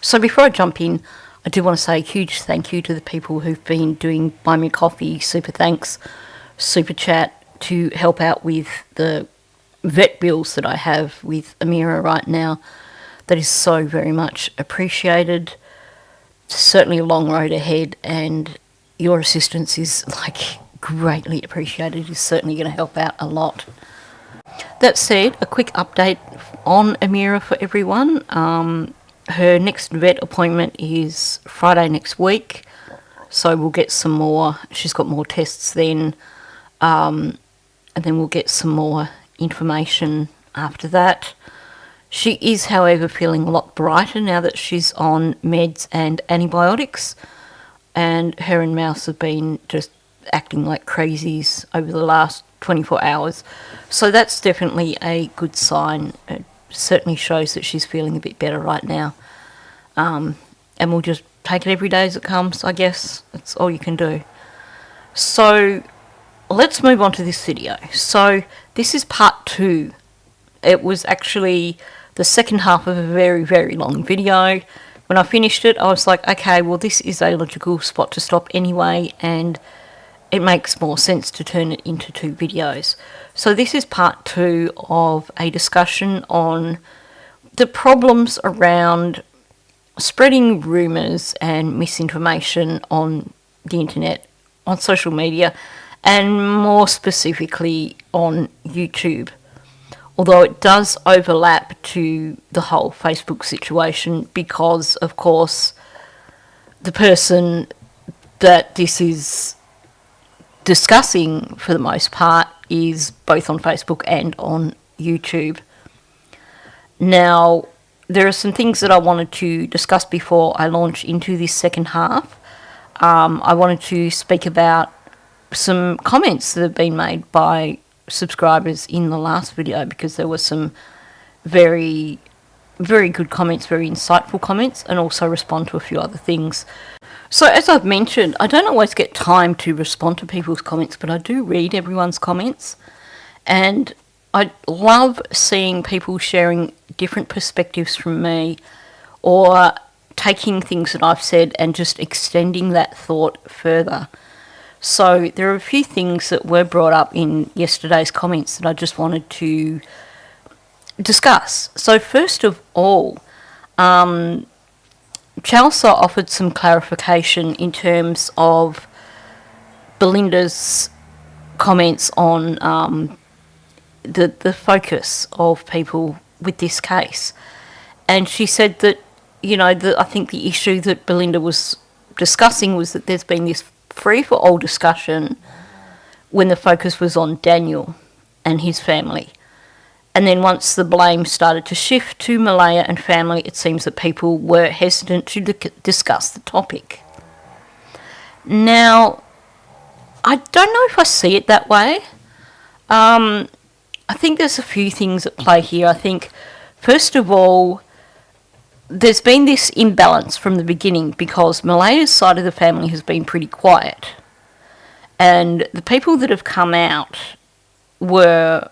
So before I jump in, I do want to say a huge thank you to the people who've been doing Buy Me a Coffee, Super Thanks, Super Chat to help out with the vet bills that I have with Amira right now. That is so very much appreciated. Certainly a long road ahead, and your assistance is greatly appreciated. It's certainly going to help out a lot. That said, a quick update on Amira for everyone. Her next vet appointment is Friday next week, so we'll get some more. She's got more tests then, and then we'll get some more information after that. She is, however, feeling a lot brighter now that she's on meds and antibiotics, and her and Mouse have been just acting like crazies over the last 24 hours. So that's definitely a good sign. It certainly shows that she's feeling a bit better right now. And we'll just take it every day as it comes, I guess. That's all you can do. So let's move on to this video. So this is part 2. It was actually the second half of a very, very long video. When I finished it, I was like, okay, well, this is a logical spot to stop anyway, and it makes more sense to turn it into 2 videos. So this is part 2 of a discussion on the problems around spreading rumours and misinformation on the internet, on social media, and more specifically on YouTube. Although it does overlap to the whole Facebook situation because, of course, the person that this is discussing for the most part is both on Facebook and on YouTube. Now, there are some things that I wanted to discuss before I launch into this second half. I wanted to speak about some comments that have been made by subscribers in the last video, because there were some very, very good comments, very insightful comments, and also respond to a few other things. So as I've mentioned, I don't always get time to respond to people's comments, but I do read everyone's comments, and I love seeing people sharing different perspectives from me, or taking things that I've said and just extending that thought further. So there are a few things that were brought up in yesterday's comments that I just wanted to discuss. So first of all, Chalsa offered some clarification in terms of Belinda's comments on the focus of people with this case. And she said that, I think the issue that Belinda was discussing was that there's been this free-for-all discussion when the focus was on Daniel and his family. And then once the blame started to shift to Malaya and family, it seems that people were hesitant to discuss the topic. Now, I don't know if I see it that way. I think there's a few things at play here. I think, first of all, there's been this imbalance from the beginning because Malaya's side of the family has been pretty quiet. And the people that have come out were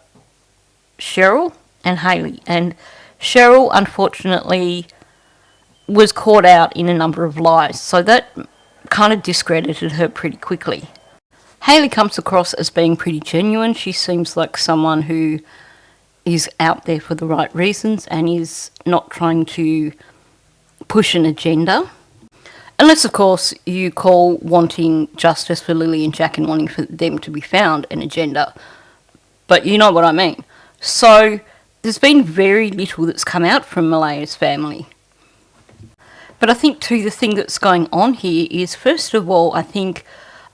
Cheryl and Hayley. And Cheryl, unfortunately, was caught out in a number of lies. So that kind of discredited her pretty quickly. Hayley comes across as being pretty genuine. She seems like someone who is out there for the right reasons and is not trying to push an agenda. Unless, of course, you call wanting justice for Lily and Jack and wanting for them to be found an agenda. But you know what I mean. So there's been very little that's come out from Malaya's family. But I think, too, the thing that's going on here is, first of all, I think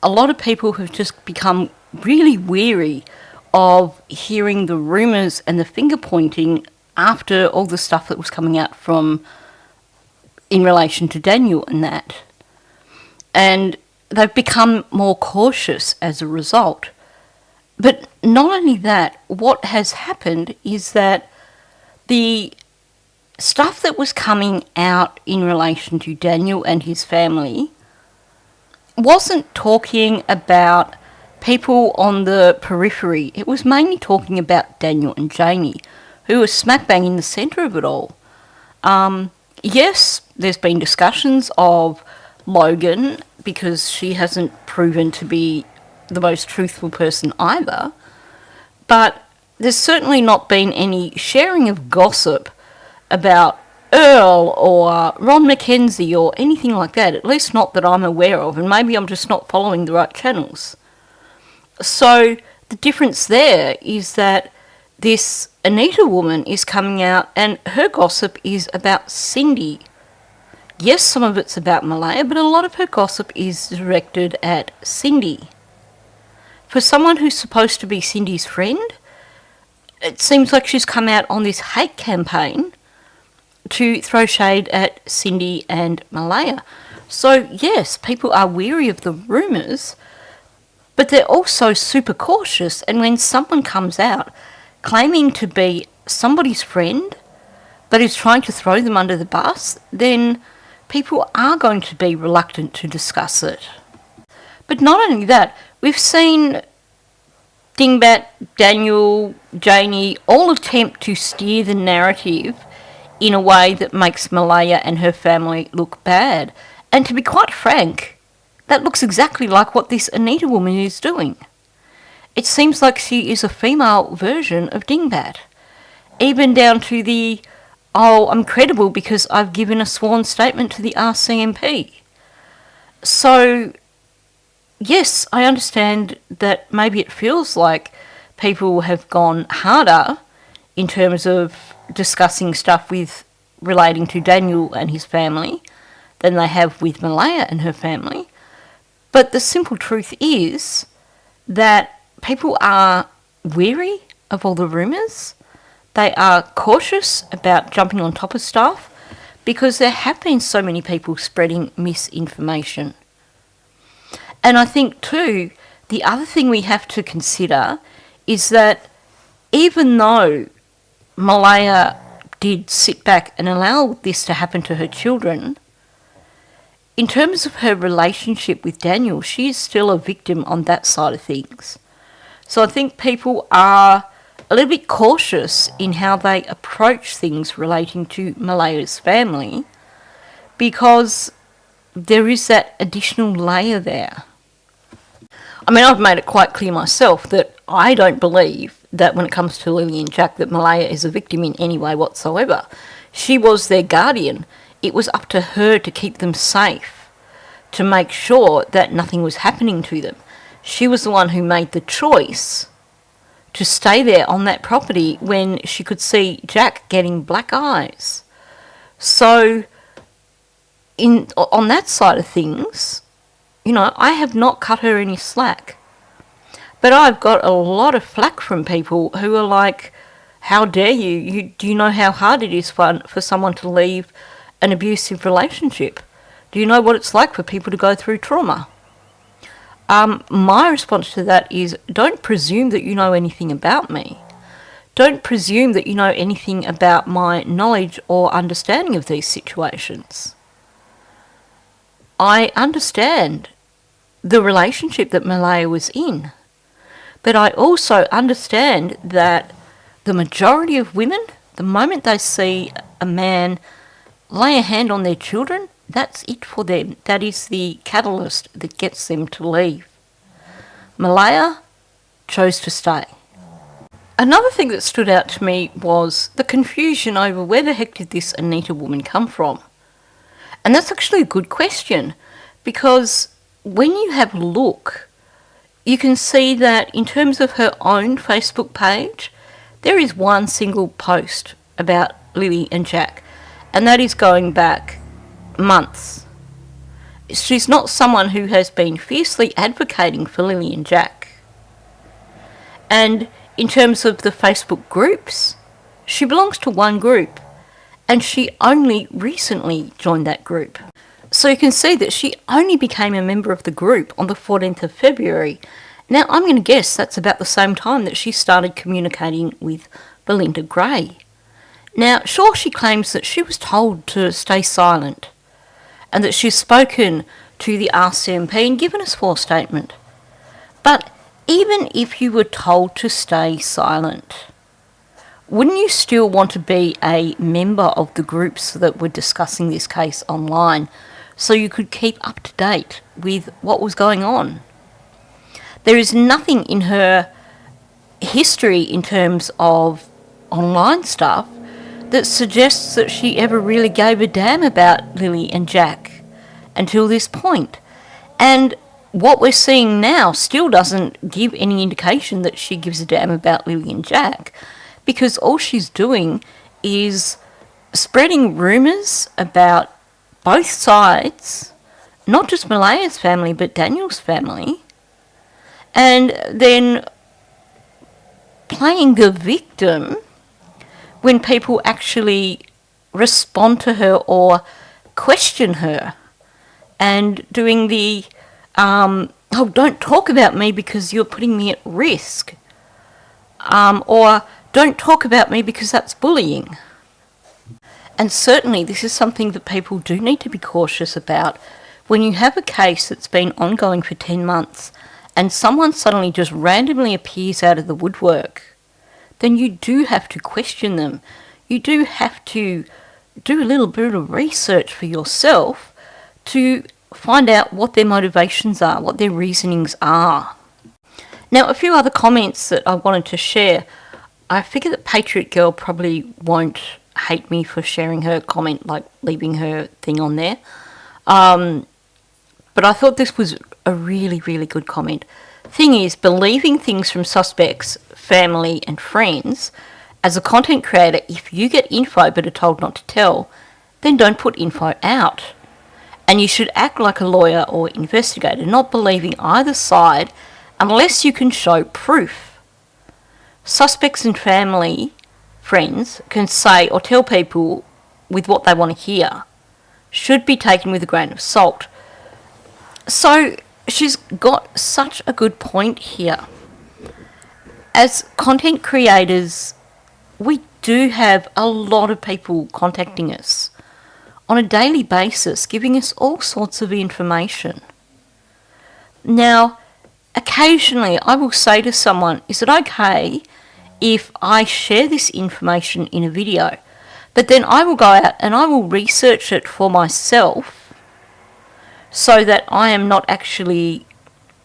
a lot of people have just become really weary of hearing the rumours and the finger pointing after all the stuff that was coming out from in relation to Daniel and that. And they've become more cautious as a result. But not only that, what has happened is that the stuff that was coming out in relation to Daniel and his family wasn't talking about people on the periphery. It was mainly talking about Daniel and Janie, who was smack bang in the centre of it all. yes, there's been discussions of Logan because she hasn't proven to be the most truthful person either, but there's certainly not been any sharing of gossip about Earl or Ron Mackenzie or anything like that, at least not that I'm aware of, and maybe I'm just not following the right channels. So the difference there is that this Anita woman is coming out and her gossip is about Cindy. Yes, some of it's about Malaya, but a lot of her gossip is directed at Cindy. For someone who's supposed to be Cindy's friend, it seems like she's come out on this hate campaign to throw shade at Cindy and Malaya. So yes, people are weary of the rumours, but they're also super cautious, and when someone comes out claiming to be somebody's friend but is trying to throw them under the bus, then people are going to be reluctant to discuss it. But not only that, we've seen Dingbat, Daniel, Janie all attempt to steer the narrative in a way that makes Malaya and her family look bad. And to be quite frank, that looks exactly like what this Anita woman is doing. It seems like she is a female version of Dingbat. Even down to the, oh, I'm credible because I've given a sworn statement to the RCMP. So, yes, I understand that maybe it feels like people have gone harder in terms of discussing stuff with relating to Daniel and his family than they have with Malaya and her family. But the simple truth is that people are weary of all the rumours. They are cautious about jumping on top of stuff because there have been so many people spreading misinformation. And I think too, the other thing we have to consider is that even though Malaya did sit back and allow this to happen to her children, in terms of her relationship with Daniel, she is still a victim on that side of things. So I think people are a little bit cautious in how they approach things relating to Malaya's family because there is that additional layer there. I mean, I've made it quite clear myself that I don't believe that when it comes to Lily and Jack that Malaya is a victim in any way whatsoever. She was their guardian. It was up to her to keep them safe, to make sure that nothing was happening to them. She was the one who made the choice to stay there on that property when she could see Jack getting black eyes. So, on that side of things, you know, I have not cut her any slack. But I've got a lot of flack from people who are like, how dare you? Do you know how hard it is for someone to leave an abusive relationship? Do you know what it's like for people to go through trauma? My response to that is, don't presume that you know anything about me. Don't presume that you know anything about my knowledge or understanding of these situations. I understand the relationship that Malaya was in, but I also understand that the majority of women, the moment they see a man lay a hand on their children, that's it for them. That is the catalyst that gets them to leave. Malaya chose to stay. Another thing that stood out to me was the confusion over where the heck did this Anita woman come from? And that's actually a good question, because when you have a look, you can see that in terms of her own Facebook page, there is one single post about Lily and Jack, and that is going back months. She's not someone who has been fiercely advocating for Lily and Jack. And in terms of the Facebook groups, she belongs to one group, and she only recently joined that group. So you can see that she only became a member of the group on the 14th of February. Now, I'm going to guess that's about the same time that she started communicating with Belinda Gray. Now, sure, she claims that she was told to stay silent and that she's spoken to the RCMP and given a sworn statement. But even if you were told to stay silent, wouldn't you still want to be a member of the groups that were discussing this case online so you could keep up to date with what was going on? There is nothing in her history in terms of online stuff that suggests that she ever really gave a damn about Lily and Jack until this point. And what we're seeing now still doesn't give any indication that she gives a damn about Lily and Jack, because all she's doing is spreading rumours about both sides, not just Malaya's family but Daniel's family, and then playing the victim when people actually respond to her or question her, and doing the oh, don't talk about me because you're putting me at risk, or don't talk about me because that's bullying. And certainly this is something that people do need to be cautious about. When you have a case that's been ongoing for 10 months and someone suddenly just randomly appears out of the woodwork, then you do have to question them. You do have to do a little bit of research for yourself to find out what their motivations are, what their reasonings are. Now, a few other comments that I wanted to share. I figure that Patriot Girl probably won't hate me for sharing her comment, like leaving her thing on there. But I thought this was a really, really good comment. Thing is, believing things from suspects, family and friends, as a content creator, if you get info but are told not to tell, then don't put info out. And you should act like a lawyer or investigator, not believing either side unless you can show proof. Suspects and family, friends, can say or tell people with what they want to hear. Should be taken with a grain of salt. So she's got such a good point here. As content creators, we do have a lot of people contacting us on a daily basis, giving us all sorts of information. Now, occasionally I will say to someone, is it okay if I share this information in a video? But then I will go out and I will research it for myself so that I am not actually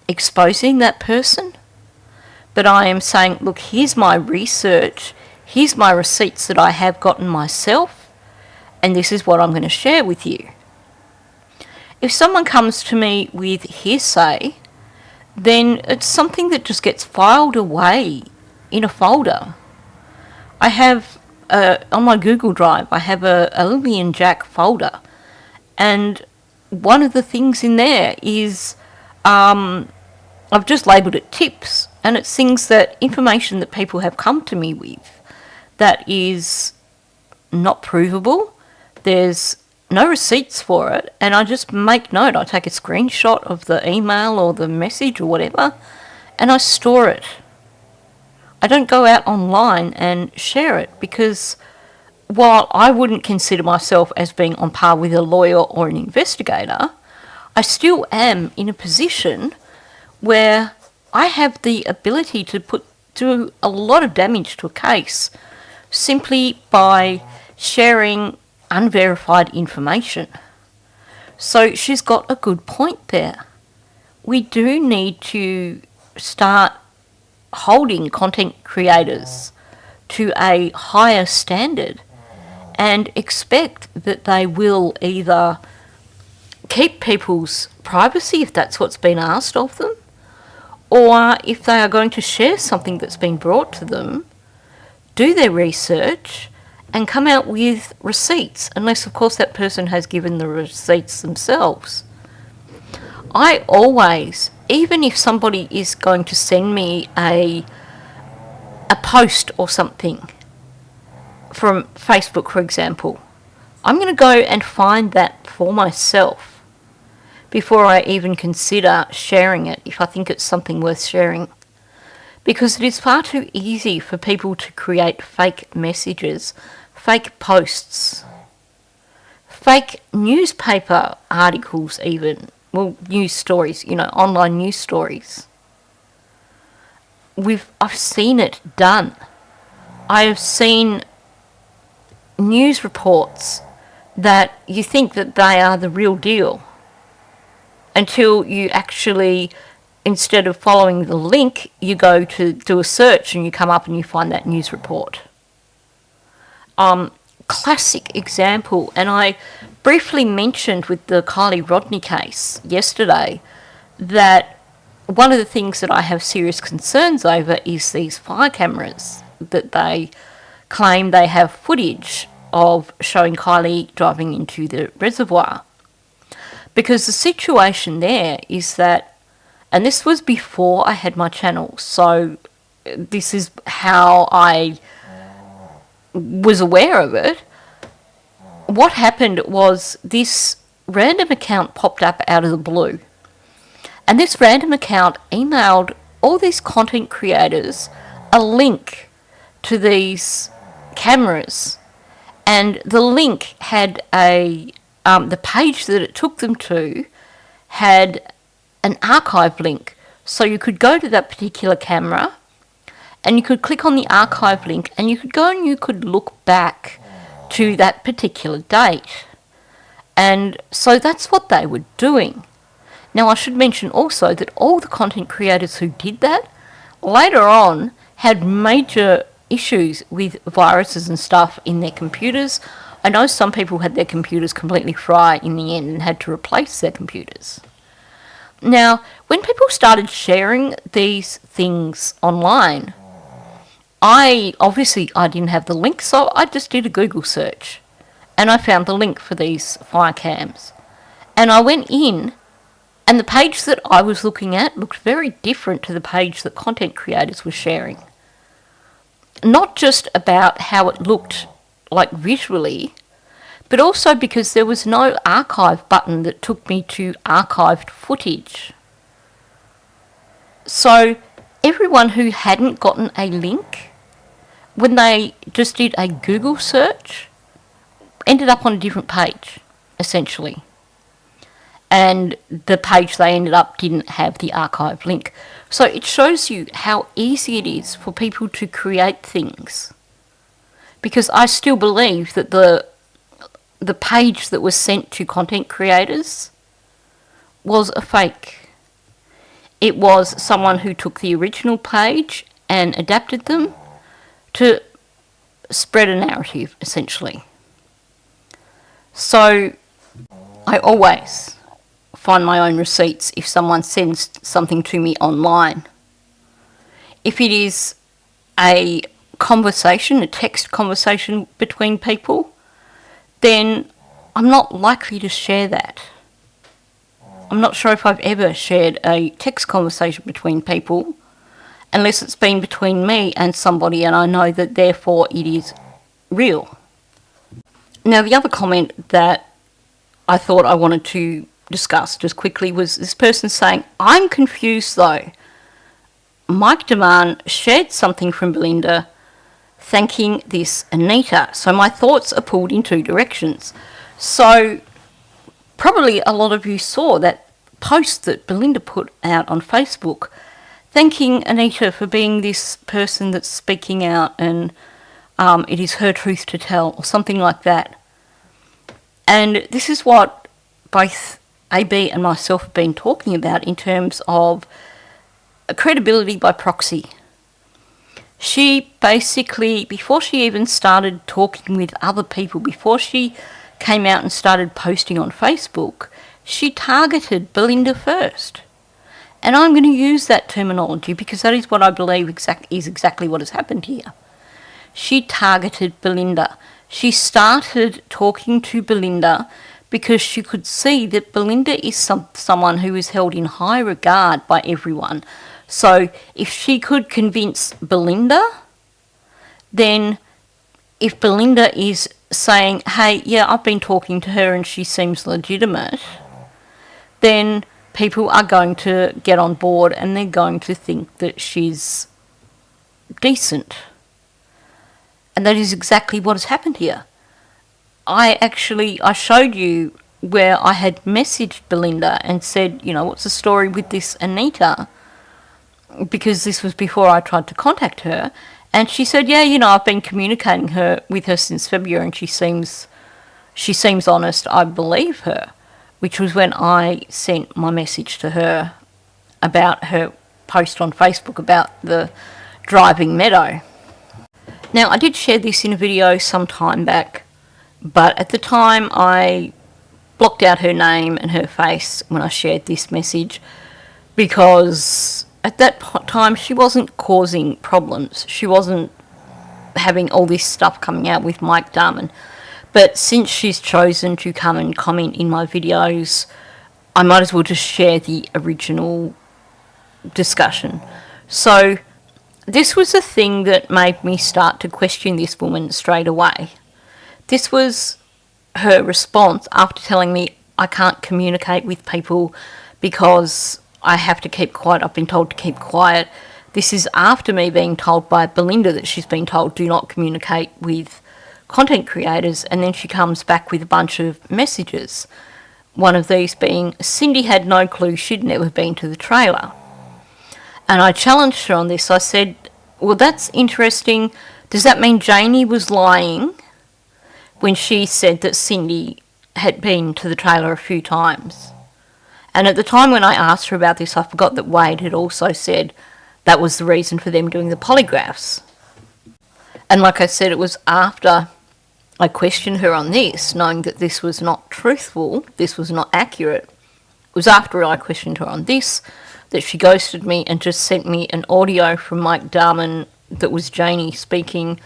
exposing that person, but I am saying, look, here's my research, here's my receipts that I have gotten myself, and this is what I'm going to share with you. If someone comes to me with hearsay, then it's something that just gets filed away in a folder. I have, on my Google Drive, I have a Lily and Jack folder, and one of the things in there is, I've just labelled it tips, and it's things that, information that people have come to me with that is not provable. There's no receipts for it, and I just make note. I take a screenshot of the email or the message or whatever, and I store it. I don't go out online and share it, because while I wouldn't consider myself as being on par with a lawyer or an investigator, I still am in a position where I have the ability to do a lot of damage to a case simply by sharing unverified information. So she's got a good point there. We do need to start holding content creators to a higher standard and expect that they will either keep people's privacy if that's what's been asked of them, or if they are going to share something that's been brought to them, do their research and come out with receipts, unless of course that person has given the receipts themselves. I always, even if somebody is going to send me a post or something from Facebook, for example, I'm going to go and find that for myself before I even consider sharing it, if I think it's something worth sharing. Because it is far too easy for people to create fake messages, fake posts, fake newspaper articles even. Well, news stories, online news stories. I've seen it done. I have seen news reports that you think that they are the real deal until you actually, instead of following the link, you go to do a search and you come up and you find that news report. Classic example, and I briefly mentioned with the Kylie Rodney case yesterday that one of the things that I have serious concerns over is these fire cameras that they claim they have footage of showing Kylie driving into the reservoir. Because the situation there is that, and this was before I had my channel, so this is how I was aware of it. What happened was this random account popped up out of the blue. And this random account emailed all these content creators a link to these cameras. And the link had the page that it took them to had an archive link. So you could go to that particular camera and you could click on the archive link and you could go and you could look back to that particular date. And so that's what they were doing. Now, I should mention also that all the content creators who did that later on had major issues with viruses and stuff in their computers. I know some people had their computers completely fried in the end and had to replace their computers. Now, when people started sharing these things online, I didn't have the link, so I just did a Google search and I found the link for these fire cams. And I went in, and the page that I was looking at looked very different to the page that content creators were sharing. Not just about how it looked like visually, but also because there was no archive button that took me to archived footage. So everyone who hadn't gotten a link, when they just did a Google search, ended up on a different page, essentially. And the page they ended up didn't have the archive link. So it shows you how easy it is for people to create things. Because I still believe that the page that was sent to content creators was a fake. It was someone who took the original page and adapted them to spread a narrative, essentially. So I always find my own receipts if someone sends something to me online. If it is a conversation, a text conversation between people, then I'm not likely to share that. I'm not sure if I've ever shared a text conversation between people unless it's been between me and somebody and I know that therefore it is real. Now, the other comment that I thought I wanted to discuss just quickly was this person saying, I'm confused though. Mike Demand shared something from Belinda thanking this Anita. So my thoughts are pulled in two directions. So probably a lot of you saw that post that Belinda put out on Facebook thanking Anita for being this person that's speaking out and it is her truth to tell or something like that. And this is what both AB and myself have been talking about in terms of credibility by proxy. She basically, before she even started talking with other people, before she came out and started posting on Facebook, she targeted Belinda first. And I'm going to use that terminology because that is what I believe is exactly what has happened here. She targeted Belinda. She started talking to Belinda because she could see that Belinda is someone who is held in high regard by everyone. So if she could convince Belinda, then if Belinda is saying, hey, yeah, I've been talking to her and she seems legitimate, then people are going to get on board and they're going to think that she's decent. And that is exactly what has happened here. I showed you where I had messaged Belinda and said, what's the story with this Anita? Because this was before I tried to contact her. And she said, yeah, you know, I've been communicating with her since February, and she seems honest. I believe her, which was when I sent my message to her about her post on Facebook about the driving meadow. Now, I did share this in a video some time back, but at the time I blocked out her name and her face when I shared this message, because at that time she wasn't causing problems. She wasn't having all this stuff coming out with Mike Darman. But since she's chosen to come and comment in my videos, I might as well just share the original discussion. So this was the thing that made me start to question this woman straight away. This was her response after telling me I can't communicate with people because I have to keep quiet. I've been told to keep quiet. This is after me being told by Belinda that she's been told do not communicate with content creators, and then she comes back with a bunch of messages. One of these being, Cindy had no clue she'd never been to the trailer. And I challenged her on this. I said, well, that's interesting. Does that mean Janie was lying when she said that Cindy had been to the trailer a few times? And at the time when I asked her about this, I forgot that Wade had also said that was the reason for them doing the polygraphs. And like I said, it was after I questioned her on this, knowing that this was not truthful, this was not accurate. It was after I questioned her on this that she ghosted me and just sent me an audio from Mike Darman that was Janie speaking,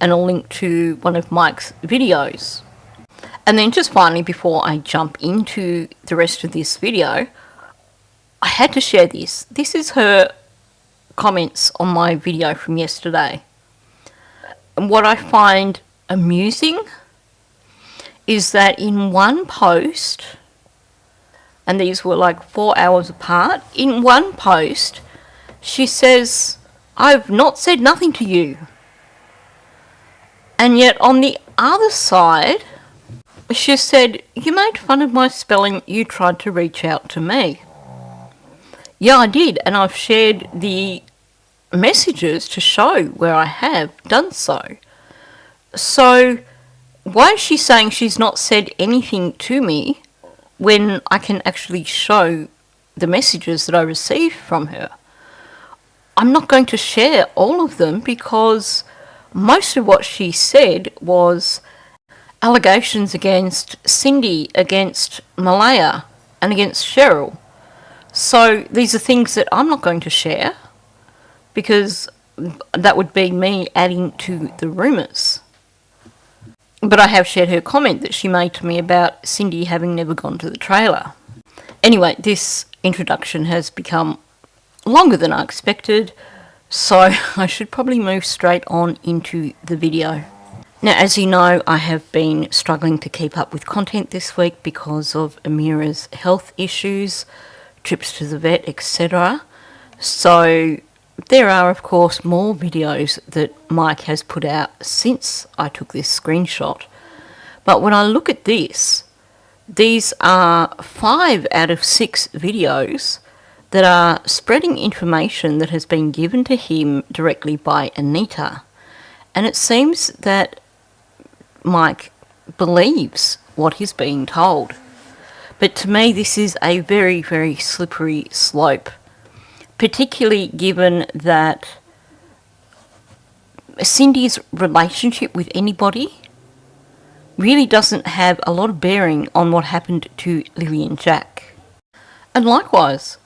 and a link to one of Mike's videos. And then just finally, before I jump into the rest of this video, I had to share this. This is her comments on my video from yesterday. And what I find amusing is that in one post, and these were like 4 hours apart, in one post she says, I've not said nothing to you. And yet on the other side, she said, you made fun of my spelling, you tried to reach out to me. Yeah, I did, and I've shared the messages to show where I have done so. So why is she saying she's not said anything to me when I can actually show the messages that I received from her? I'm not going to share all of them because most of what she said was allegations against Cindy, against Malaya, and against Cheryl. So these are things that I'm not going to share because that would be me adding to the rumours. But I have shared her comment that she made to me about Cindy having never gone to the trailer. Anyway, this introduction has become longer than I expected, so I should probably move straight on into the video. Now, as you know, I have been struggling to keep up with content this week because of Amira's health issues, trips to the vet, etc. So there are, of course, more videos that Mike has put out since I took this screenshot. But when I look at this, these are 5 out of 6 videos that are spreading information that has been given to him directly by Anita. And it seems that Mike believes what he's being told. But to me, this is a very, very slippery slope, particularly given that Cindy's relationship with anybody really doesn't have a lot of bearing on what happened to Lily and Jack. And likewise,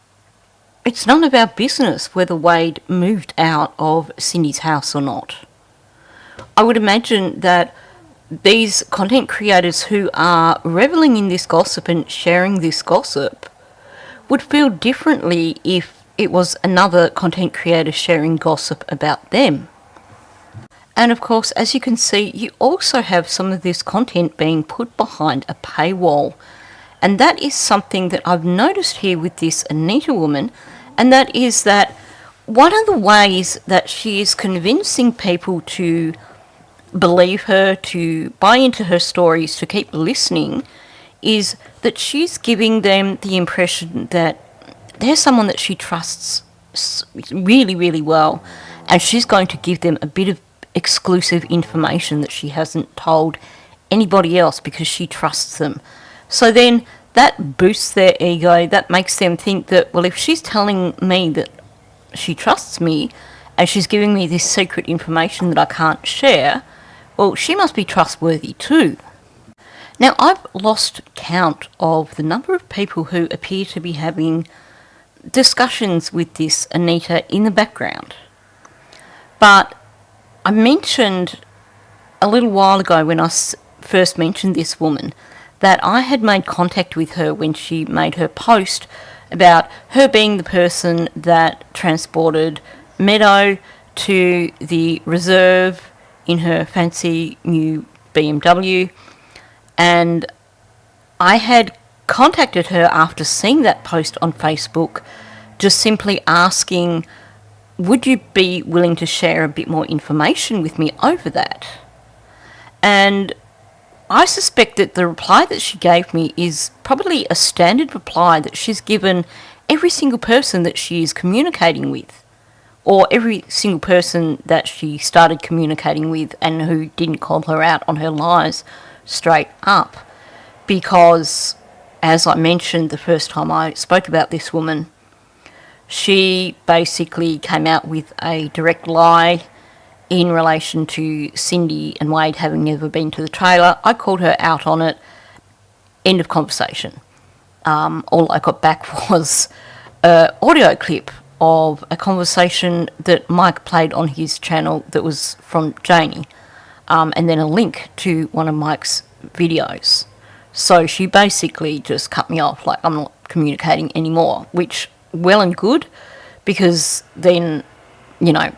it's none of our business whether Wade moved out of Cindy's house or not. I would imagine that these content creators who are reveling in this gossip and sharing this gossip would feel differently if it was another content creator sharing gossip about them. And of course, as you can see, you also have some of this content being put behind a paywall. And that is something that I've noticed here with this Anita woman, and that is that one of the ways that she is convincing people to believe her, to buy into her stories, to keep listening, is that she's giving them the impression that they're someone that she trusts really, really well, and she's going to give them a bit of exclusive information that she hasn't told anybody else because she trusts them. So then that boosts their ego. That makes them think that, well, if she's telling me that she trusts me and she's giving me this secret information that I can't share, well, she must be trustworthy too. Now, I've lost count of the number of people who appear to be having discussions with this Anita in the background. But I mentioned a little while ago when I first mentioned this woman that I had made contact with her when she made her post about her being the person that transported Meadow to the reserve in her fancy new BMW. And I had contacted her after seeing that post on Facebook, just simply asking, would you be willing to share a bit more information with me over that? And I suspect that the reply that she gave me is probably a standard reply that she's given every single person that she is communicating with, or every single person that she started communicating with and who didn't call her out on her lies straight up. Because, as I mentioned the first time I spoke about this woman, she basically came out with a direct lie in relation to Cindy and Wade having never been to the trailer. I called her out on it. End of conversation. All I got back was an audio clip of a conversation that Mike played on his channel that was from Janie, and then a link to one of Mike's videos. So she basically just cut me off, like I'm not communicating anymore, which, well and good, because then, you know,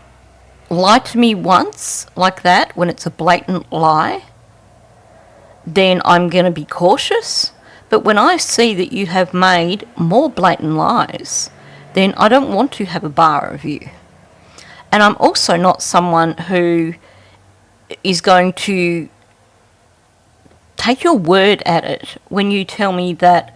lie to me once like that when it's a blatant lie, then I'm going to be cautious. But when I see that you have made more blatant lies, then I don't want to have a bar of you. And I'm also not someone who is going to take your word at it when you tell me that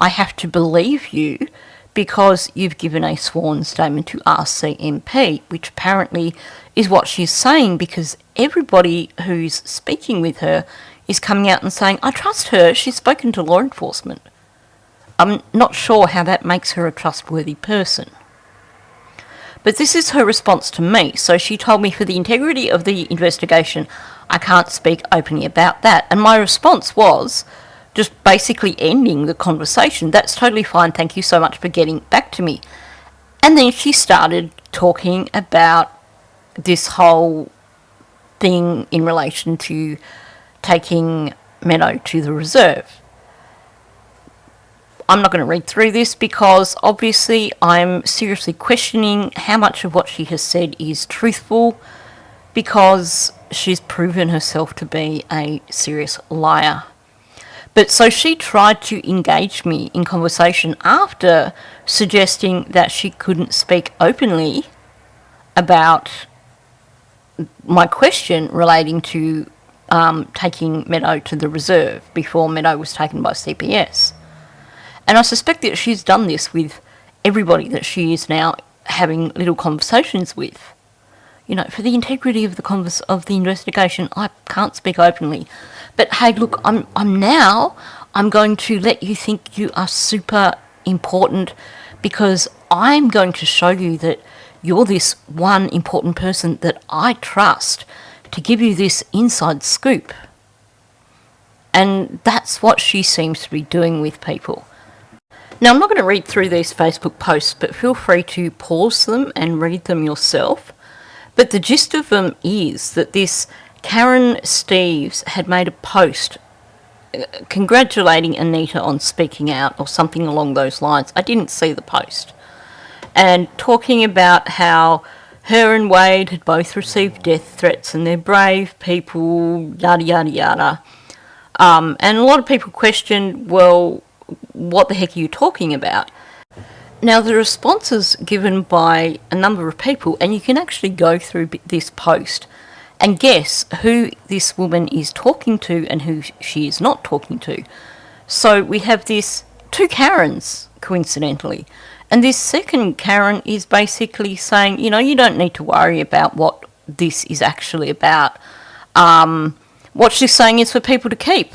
I have to believe you because you've given a sworn statement to RCMP, which apparently is what she's saying, because everybody who's speaking with her is coming out and saying, I trust her, she's spoken to law enforcement. I'm not sure how that makes her a trustworthy person. But this is her response to me. So she told me, for the integrity of the investigation, I can't speak openly about that. And my response was just basically ending the conversation. That's totally fine. Thank you so much for getting back to me. And then she started talking about this whole thing in relation to taking Meadow to the reserve. I'm not going to read through this because obviously I'm seriously questioning how much of what she has said is truthful, because she's proven herself to be a serious liar. But so she tried to engage me in conversation after suggesting that she couldn't speak openly about my question relating to taking Meadow to the reserve before Meadow was taken by CPS. And I suspect that she's done this with everybody that she is now having little conversations with. You know, for the integrity of the investigation, I can't speak openly. But hey, look, I'm going to let you think you are super important, because I'm going to show you that you're this one important person that I trust to give you this inside scoop. And that's what she seems to be doing with people. Now, I'm not going to read through these Facebook posts, but feel free to pause them and read them yourself. But the gist of them is that this Karen Steves had made a post congratulating Anita on speaking out or something along those lines. I didn't see the post. And talking about how her and Wade had both received death threats and they're brave people, yada, yada, yada. And a lot of people questioned, well, what the heck are you talking about? Now, the responses given by a number of people, and you can actually go through this post and guess who this woman is talking to and who she is not talking to. So we have this two Karens, coincidentally. And this second Karen is basically saying, you know, you don't need to worry about what this is actually about. What she's saying is for people to keep.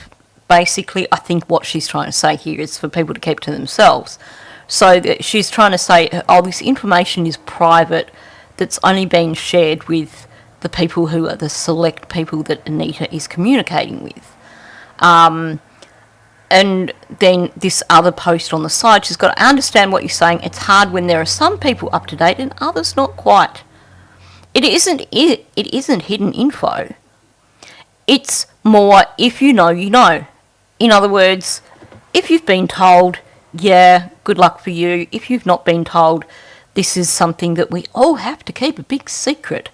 Basically, I think what she's trying to say here is for people to keep to themselves. So that she's trying to say, oh, this information is private, that's only been shared with the people who are the select people that Anita is communicating with. And then this other post on the side, she's got to understand what you're saying. It's hard when there are some people up to date and others not quite. It isn't hidden info. It's more, if you know, you know. In other words, if you've been told, yeah, good luck for you. If you've not been told, this is something that we all have to keep a big secret.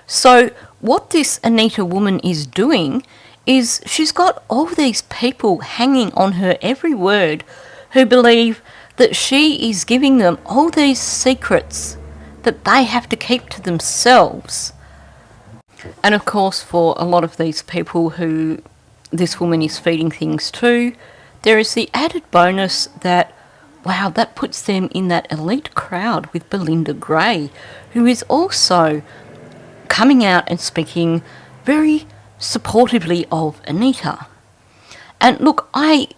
So what this Anita woman is doing is she's got all these people hanging on her every word who believe that she is giving them all these secrets that they have to keep to themselves. And of course, for a lot of these people who this woman is feeding things to, there is the added bonus that, wow, that puts them in that elite crowd with Belinda Gray, who is also coming out and speaking very supportively of Anita. And look, I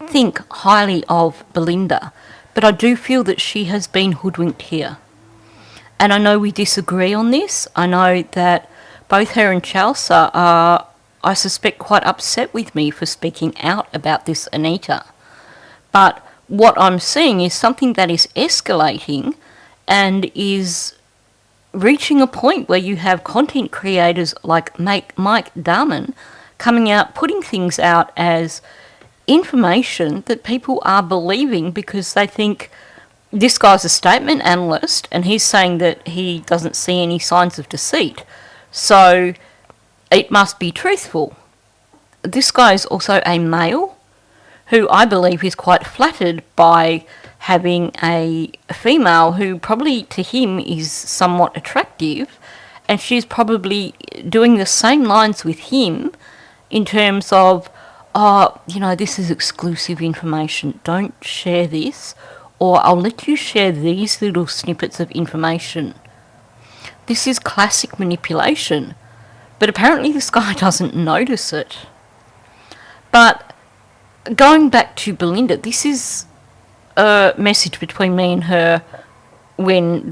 think highly of Belinda, but I do feel that she has been hoodwinked here. And I know we disagree on this. I know that both her and Chelsea are, I suspect, quite upset with me for speaking out about this Anita. But what I'm seeing is something that is escalating and is reaching a point where you have content creators like Mike Darman coming out, putting things out as information that people are believing because they think this guy's a statement analyst and he's saying that he doesn't see any signs of deceit. So it must be truthful. This guy is also a male who I believe is quite flattered by having a female who probably to him is somewhat attractive, and she's probably doing the same lines with him in terms of, oh, you know, this is exclusive information, don't share this, or I'll let you share these little snippets of information. This is classic manipulation, but apparently this guy doesn't notice it. But going back to Belinda, this is a message between me and her when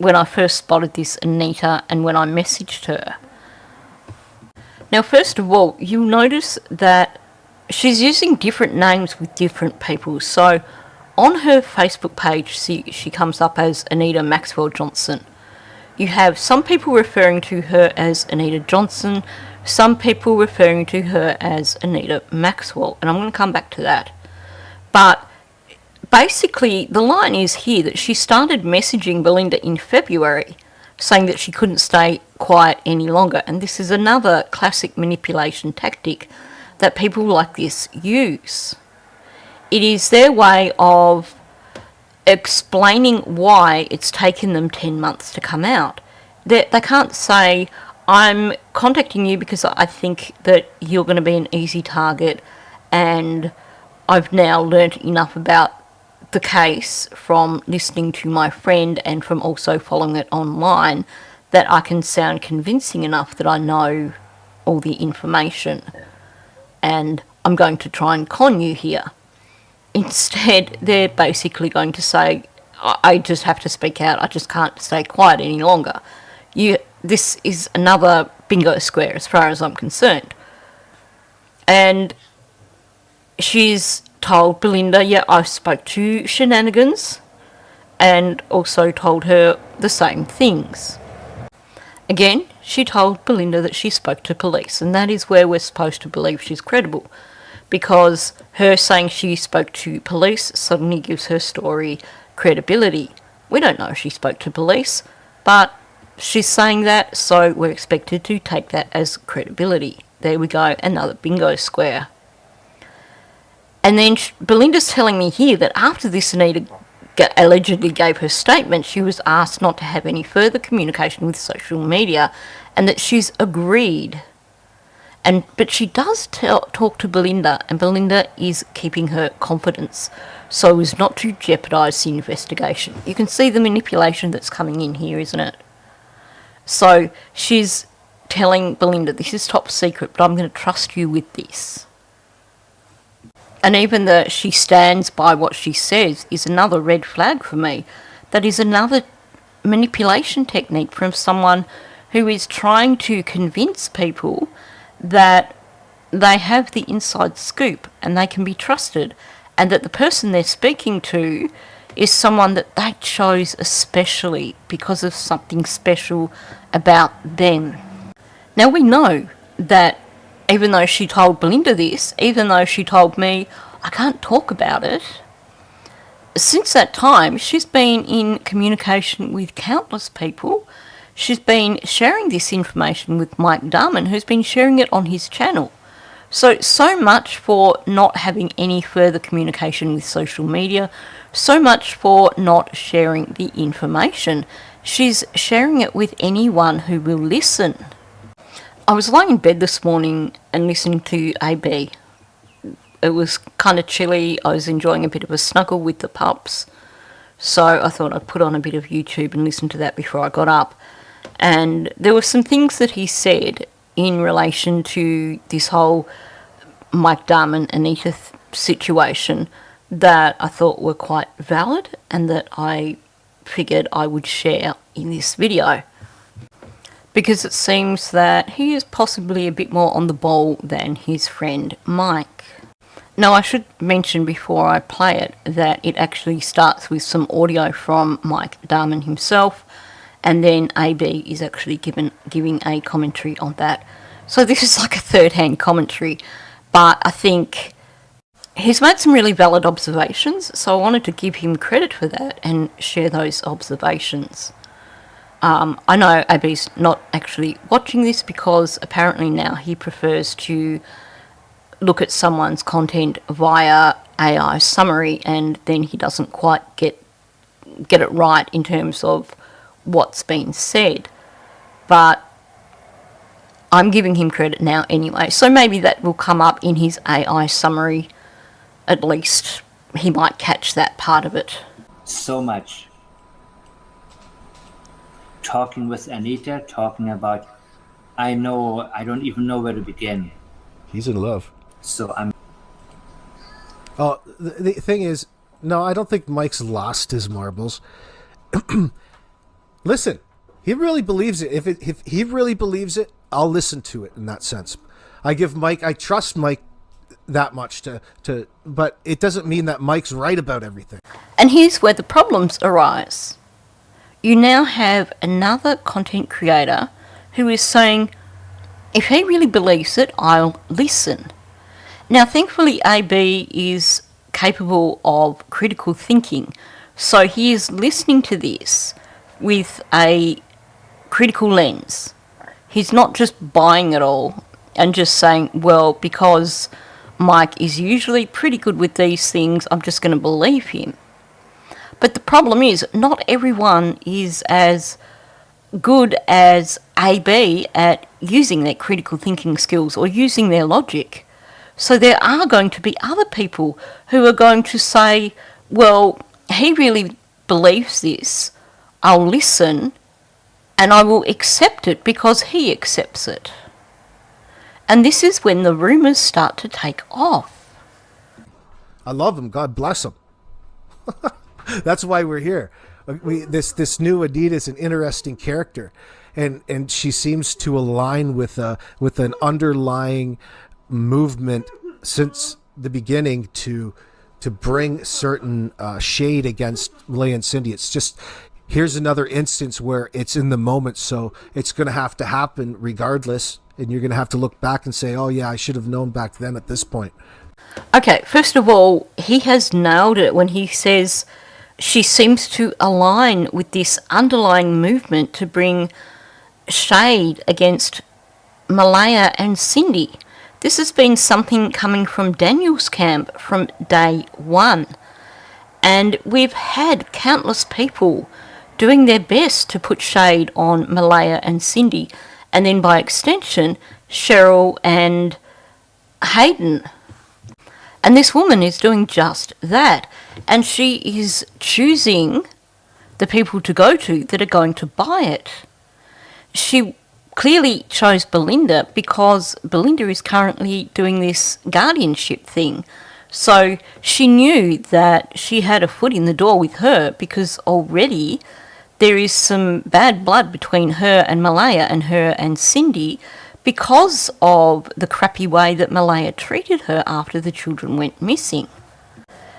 I first spotted this Anita and when I messaged her. Now, first of all, you'll notice that she's using different names with different people. So on her Facebook page, she comes up as Anita Maxwell Johnson. You have some people referring to her as Anita Johnson, some people referring to her as Anita Maxwell, and I'm going to come back to that. But basically, the line is here that she started messaging Belinda in February, saying that she couldn't stay quiet any longer. And this is another classic manipulation tactic that people like this use. It is their way of explaining why it's taken them 10 months to come out. They can't say, I'm contacting you because I think that you're going to be an easy target and I've now learnt enough about the case from listening to my friend and from also following it online that I can sound convincing enough that I know all the information and I'm going to try and con you here. Instead, they're basically going to say, I just have to speak out, I just can't stay quiet any longer. This is another bingo square as far as I'm concerned. And she's told Belinda, yeah, I spoke to Shenanigans, and also told her the same things. Again, she told Belinda that she spoke to police, and that is where we're supposed to believe she's credible, because her saying she spoke to police suddenly gives her story credibility. We don't know if she spoke to police, but she's saying that, so we're expected to take that as credibility. There we go, another bingo square. And then Belinda's telling me here that after this Anita allegedly gave her statement, she was asked not to have any further communication with social media and that she's agreed. But she does talk to Belinda, and Belinda is keeping her confidence so as not to jeopardise the investigation. You can see the manipulation that's coming in here, isn't it? So she's telling Belinda, this is top secret, but I'm going to trust you with this. And even that she stands by what she says is another red flag for me. That is another manipulation technique from someone who is trying to convince people that they have the inside scoop and they can be trusted, and that the person they're speaking to is someone that they chose especially because of something special about them. Now we know that even though she told Belinda this, even though she told me I can't talk about it, since that time she's been in communication with countless people. She's been sharing this information with Mike Darman, who's been sharing it on his channel. So much for not having any further communication with social media, so much for not sharing the information. She's sharing it with anyone who will listen. I was lying in bed this morning and listening to AB. It was kind of chilly. I was enjoying a bit of a snuggle with the pups. So I thought I'd put on a bit of YouTube and listen to that before I got up. And there were some things that he said in relation to this whole Mike Darman Anita situation that I thought were quite valid and that I figured I would share in this video, because it seems that he is possibly a bit more on the ball than his friend Mike. Now, I should mention before I play it that it actually starts with some audio from Mike Darman himself, and then AB is actually giving a commentary on that. So this is like a third-hand commentary, but I think he's made some really valid observations, so I wanted to give him credit for that and share those observations. I know AB's not actually watching this because apparently now he prefers to look at someone's content via AI summary, and then he doesn't quite get it right in terms of what's been said. But I'm giving him credit now anyway, so maybe that will come up in his AI summary. At least he might catch that part of it. So much. Talking with Anita, talking about, I don't even know where to begin. He's in love. So I'm... Oh, the thing is, no, I don't think Mike's lost his marbles. Listen, he really believes it. If he really believes it, I'll listen to it in that sense. I trust Mike that much but it doesn't mean that Mike's right about everything. And here's where the problems arise. You now have another content creator who is saying, if he really believes it, I'll listen. Now, thankfully, AB is capable of critical thinking, so he is listening to this with a critical lens. He's not just buying it all and just saying, well, because Mike is usually pretty good with these things, I'm just going to believe him. But the problem is, not everyone is as good as AB at using their critical thinking skills or using their logic. So there are going to be other people who are going to say, well, he really believes this, I'll listen, and I will accept it because he accepts it. And this is when the rumours start to take off. I love him. God bless him. That's why we're here. This new Anita is an interesting character, and she seems to align with an underlying movement since the beginning to bring certain shade against Malaya and Cindy. It's just, here's another instance where it's in the moment, so it's going to have to happen regardless, and you're going to have to look back and say, oh yeah, I should have known back then at this point. Okay, first of all, he has nailed it when he says she seems to align with this underlying movement to bring shade against Malaya and Cindy. This has been something coming from Daniel's camp from day one. And we've had countless people doing their best to put shade on Malaya and Cindy, and then by extension, Cheryl and Hayden. And this woman is doing just that. And she is choosing the people to go to that are going to buy it. She clearly chose Belinda because Belinda is currently doing this guardianship thing. So she knew that she had a foot in the door with her because already there is some bad blood between her and Malaya and her and Cindy because of the crappy way that Malaya treated her after the children went missing.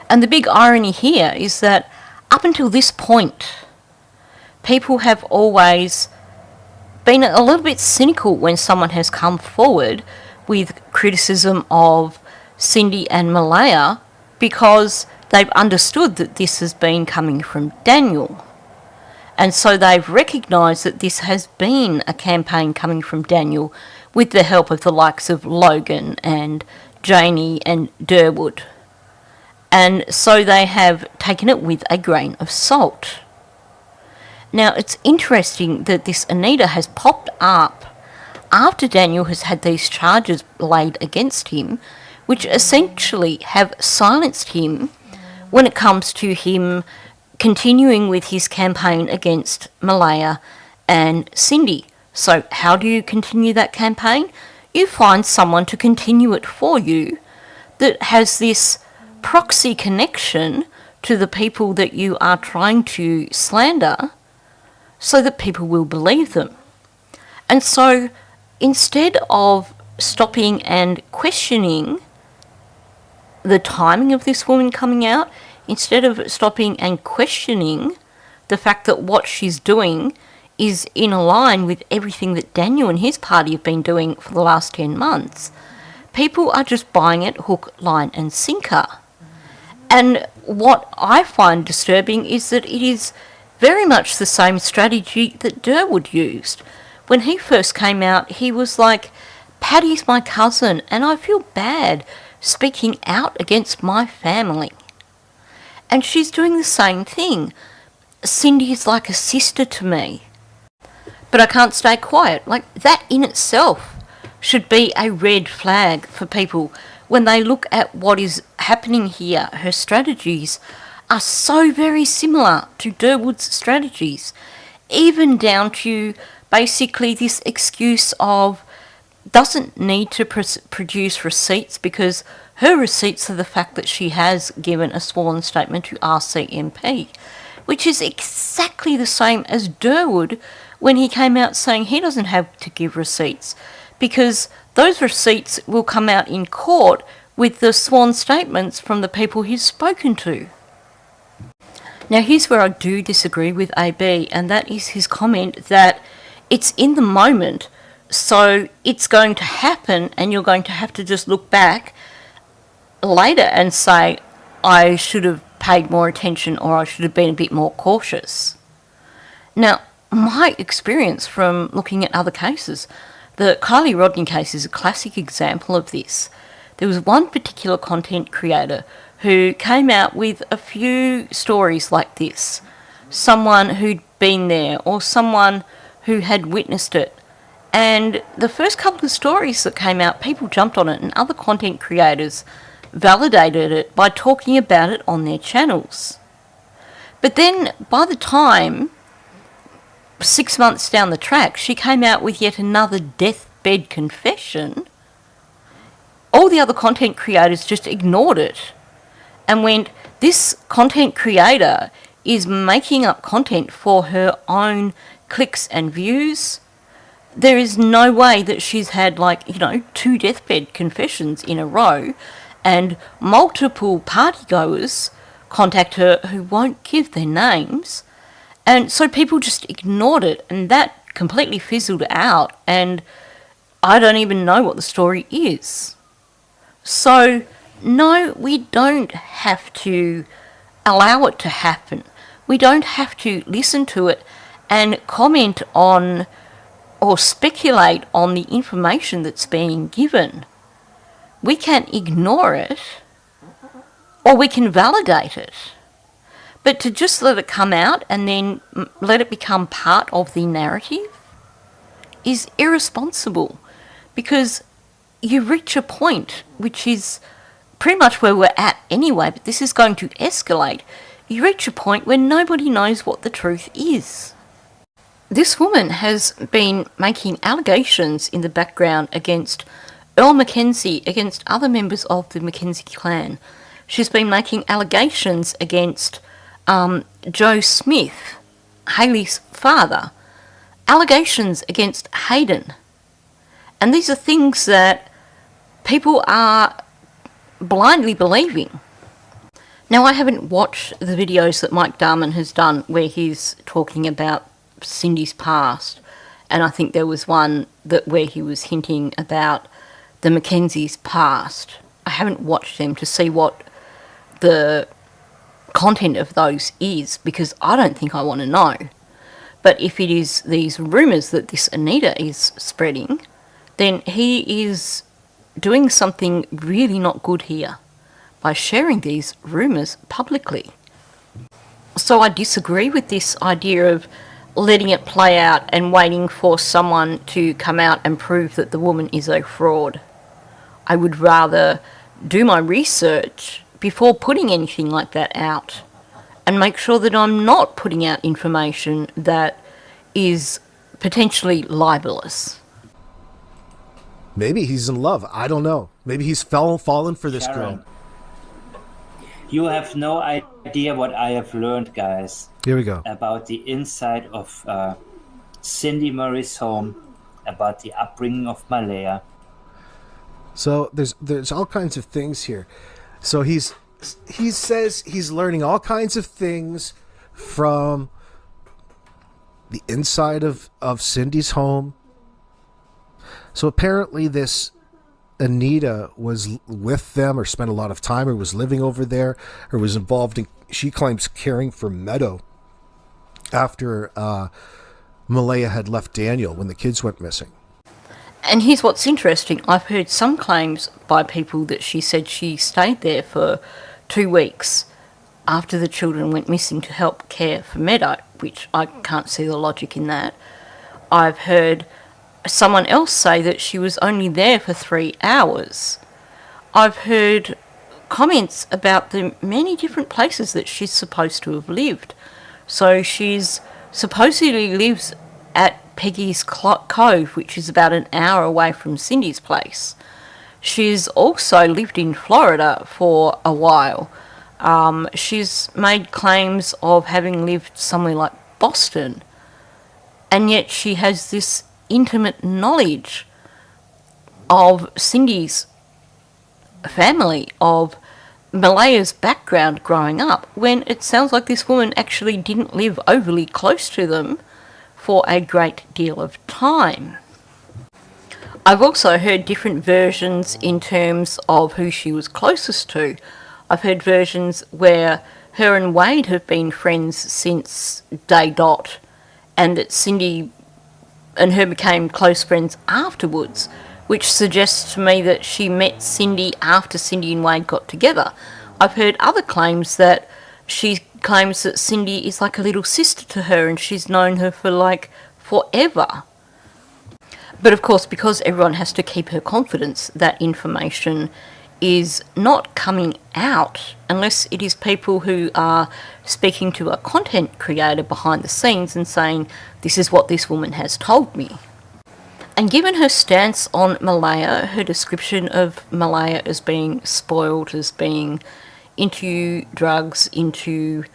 And the big irony here is that up until this point, people have always been a little bit cynical when someone has come forward with criticism of Cindy and Malaya because they've understood that this has been coming from Daniel. And so they've recognised that this has been a campaign coming from Daniel with the help of the likes of Logan and Janie and Durwood. And so they have taken it with a grain of salt. Now, it's interesting that this Anita has popped up after Daniel has had these charges laid against him, which essentially have silenced him when it comes to him continuing with his campaign against Malaya and Cindy. So how do you continue that campaign? You find someone to continue it for you that has this proxy connection to the people that you are trying to slander so that people will believe them. And so instead of stopping and questioning the timing of this woman coming out, instead of stopping and questioning the fact that what she's doing is in line with everything that Daniel and his party have been doing for the last 10 months, people are just buying it hook, line and sinker. And what I find disturbing is that it is very much the same strategy that Durwood used. When he first came out, he was like, Paddy's my cousin and I feel bad speaking out against my family. And she's doing the same thing. Cindy is like a sister to me. But I can't stay quiet. Like, that in itself should be a red flag for people when they look at what is happening here. Her strategies are so very similar to Durwood's strategies, even down to basically this excuse of doesn't need to produce receipts because her receipts are the fact that she has given a sworn statement to RCMP, which is exactly the same as Durwood when he came out saying he doesn't have to give receipts because those receipts will come out in court with the sworn statements from the people he's spoken to. Now, here's where I do disagree with AB, and that is his comment that it's in the moment, so it's going to happen, and you're going to have to just look back later and say, I should have paid more attention or I should have been a bit more cautious. Now, my experience from looking at other cases, the Kylie Rodney case is a classic example of this. There was one particular content creator who came out with a few stories like this. Someone who'd been there or someone who had witnessed it. And the first couple of stories that came out, people jumped on it and other content creators validated it by talking about it on their channels. But then by the time 6 months down the track, she came out with yet another deathbed confession. All the other content creators just ignored it and went, this content creator is making up content for her own clicks and views. There is no way that she's had 2 deathbed confessions in a row and multiple partygoers contact her who won't give their names. And so people just ignored it and that completely fizzled out and I don't even know what the story is. So, no, we don't have to allow it to happen. We don't have to listen to it and comment on or speculate on the information that's being given. We can ignore it or we can validate it. But to just let it come out and then let it become part of the narrative is irresponsible because you reach a point, which is pretty much where we're at anyway, but this is going to escalate. You reach a point where nobody knows what the truth is. This woman has been making allegations in the background against Earl Mackenzie, against other members of the Mackenzie clan. She's been making allegations against Joe Smith, Hayley's father, allegations against Hayden. And these are things that people are blindly believing. Now, I haven't watched the videos that Mike Darman has done where he's talking about Cindy's past, and I think there was one where he was hinting about the Mackenzies' past. I haven't watched them to see what the content of those is, because I don't think I want to know. But if it is these rumours that this Anita is spreading, then he is doing something really not good here by sharing these rumours publicly. So I disagree with this idea of letting it play out and waiting for someone to come out and prove that the woman is a fraud. I would rather do my research before putting anything like that out and make sure that I'm not putting out information that is potentially libelous. Maybe he's in love. I don't know. Maybe he's fallen for this Sharon, girl. you have no idea what I have learned, guys, Here we go. about the inside of Cindy Murray's home, about the upbringing of Malaya. So there's all kinds of things here. So he says he's learning all kinds of things from the inside of Cindy's home. So apparently this Anita was with them or spent a lot of time or was living over there or was involved in, she claims, caring for Meadow after Malaya had left Daniel when the kids went missing. And here's what's interesting. I've heard some claims by people that she said she stayed there for 2 weeks after the children went missing to help care for Meadow, which I can't see the logic in that. I've heard someone else say that she was only there for 3 hours. I've heard comments about the many different places that she's supposed to have lived. So she's supposedly lives at Peggy's Cove, which is about an hour away from Cindy's place. She's also lived in Florida for a while. She's made claims of having lived somewhere like Boston, and yet she has this intimate knowledge of Cindy's family, of Malaya's background growing up, when it sounds like this woman actually didn't live overly close to them for a great deal of time. I've also heard different versions in terms of who she was closest to. I've heard versions where her and Wade have been friends since day dot, and that Cindy and her became close friends afterwards, which suggests to me that she met Cindy after Cindy and Wade got together. I've heard other claims that she claims that Cindy is like a little sister to her and she's known her for like forever. But of course, because everyone has to keep her confidence, that information is not coming out unless it is people who are speaking to a content creator behind the scenes and saying, this is what this woman has told me. And given her stance on Malaya, her description of Malaya as being spoiled, as being into drugs, into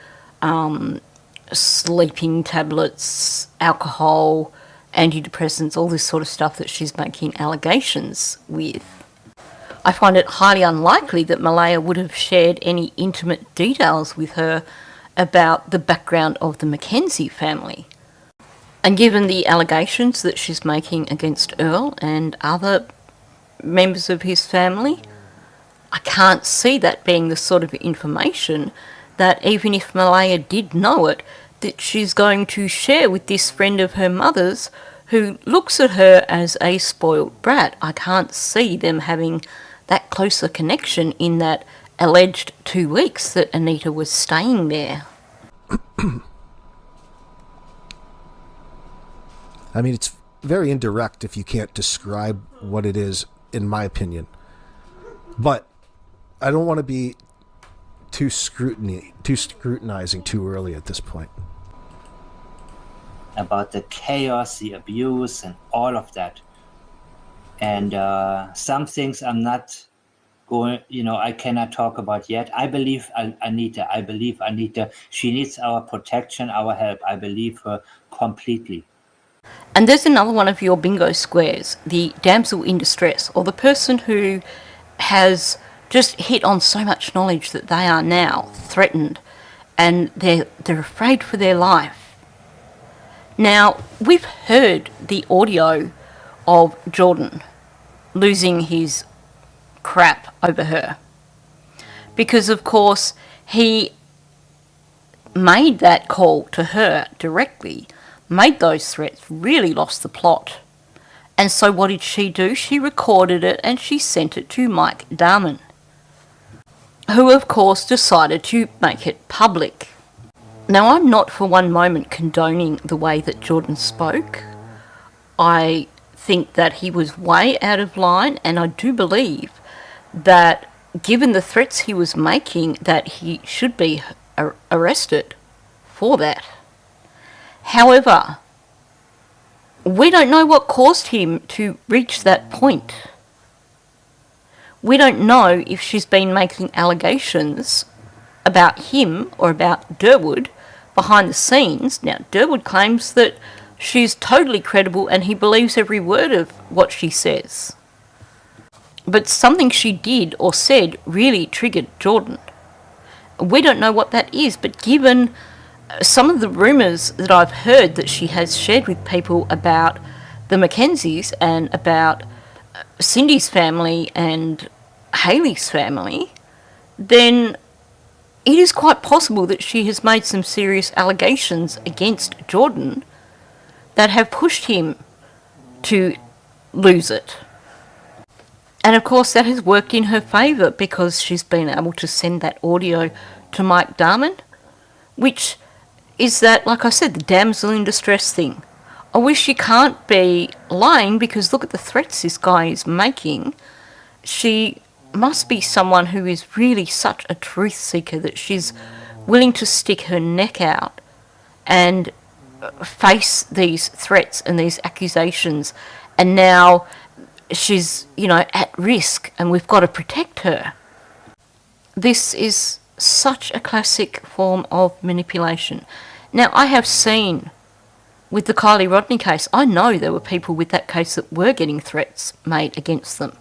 sleeping tablets, alcohol, antidepressants, all this sort of stuff that she's making allegations with, I find it highly unlikely that Malaya would have shared any intimate details with her about the background of the Mackenzie family. And given the allegations that she's making against Earl and other members of his family, I can't see that being the sort of information that, even if Malaya did know it, that she's going to share with this friend of her mother's who looks at her as a spoiled brat. I can't see them having that closer connection in that alleged 2 weeks that Anita was staying there. I mean, very indirect if you can't describe what it is, in my opinion. But I don't want to be too scrutinizing too early at this point. About the chaos, the abuse, and all of that. And some things I'm not going, I cannot talk about yet. I believe Anita. She needs our protection, our help. I believe her completely. And there's another one of your bingo squares, the damsel in distress, or the person who has just hit on so much knowledge that they are now threatened and they're afraid for their life. Now, we've heard the audio of Jordan losing his crap over her, because of course he made that call to her directly, made those threats, really lost the plot. And so what did she do? She recorded it and she sent it to Mike Darman, who of course decided to make it public. Now, I'm not for one moment condoning the way that Jordan spoke. I think that he was way out of line, and I do believe that given the threats he was making, that he should be arrested for that. However, we don't know what caused him to reach that point. We don't know if she's been making allegations about him or about Durwood behind the scenes. Now, Durwood claims that she's totally credible and he believes every word of what she says. But something she did or said really triggered Jordan. We don't know what that is, but given some of the rumours that I've heard that she has shared with people about the Mackenzies and about Cindy's family and Hayley's family, then it is quite possible that she has made some serious allegations against Jordan that have pushed him to lose it. And of course that has worked in her favour, because she's been able to send that audio to Mike Darman, which is that, like I said, the damsel in distress thing. I wish she can't be lying, because look at the threats this guy is making. She must be someone who is really such a truth seeker that she's willing to stick her neck out and face these threats and these accusations. And now she's, at risk, and we've got to protect her. This is such a classic form of manipulation. Now, I have seen with the Kylie Rodney case, I know there were people with that case that were getting threats made against them.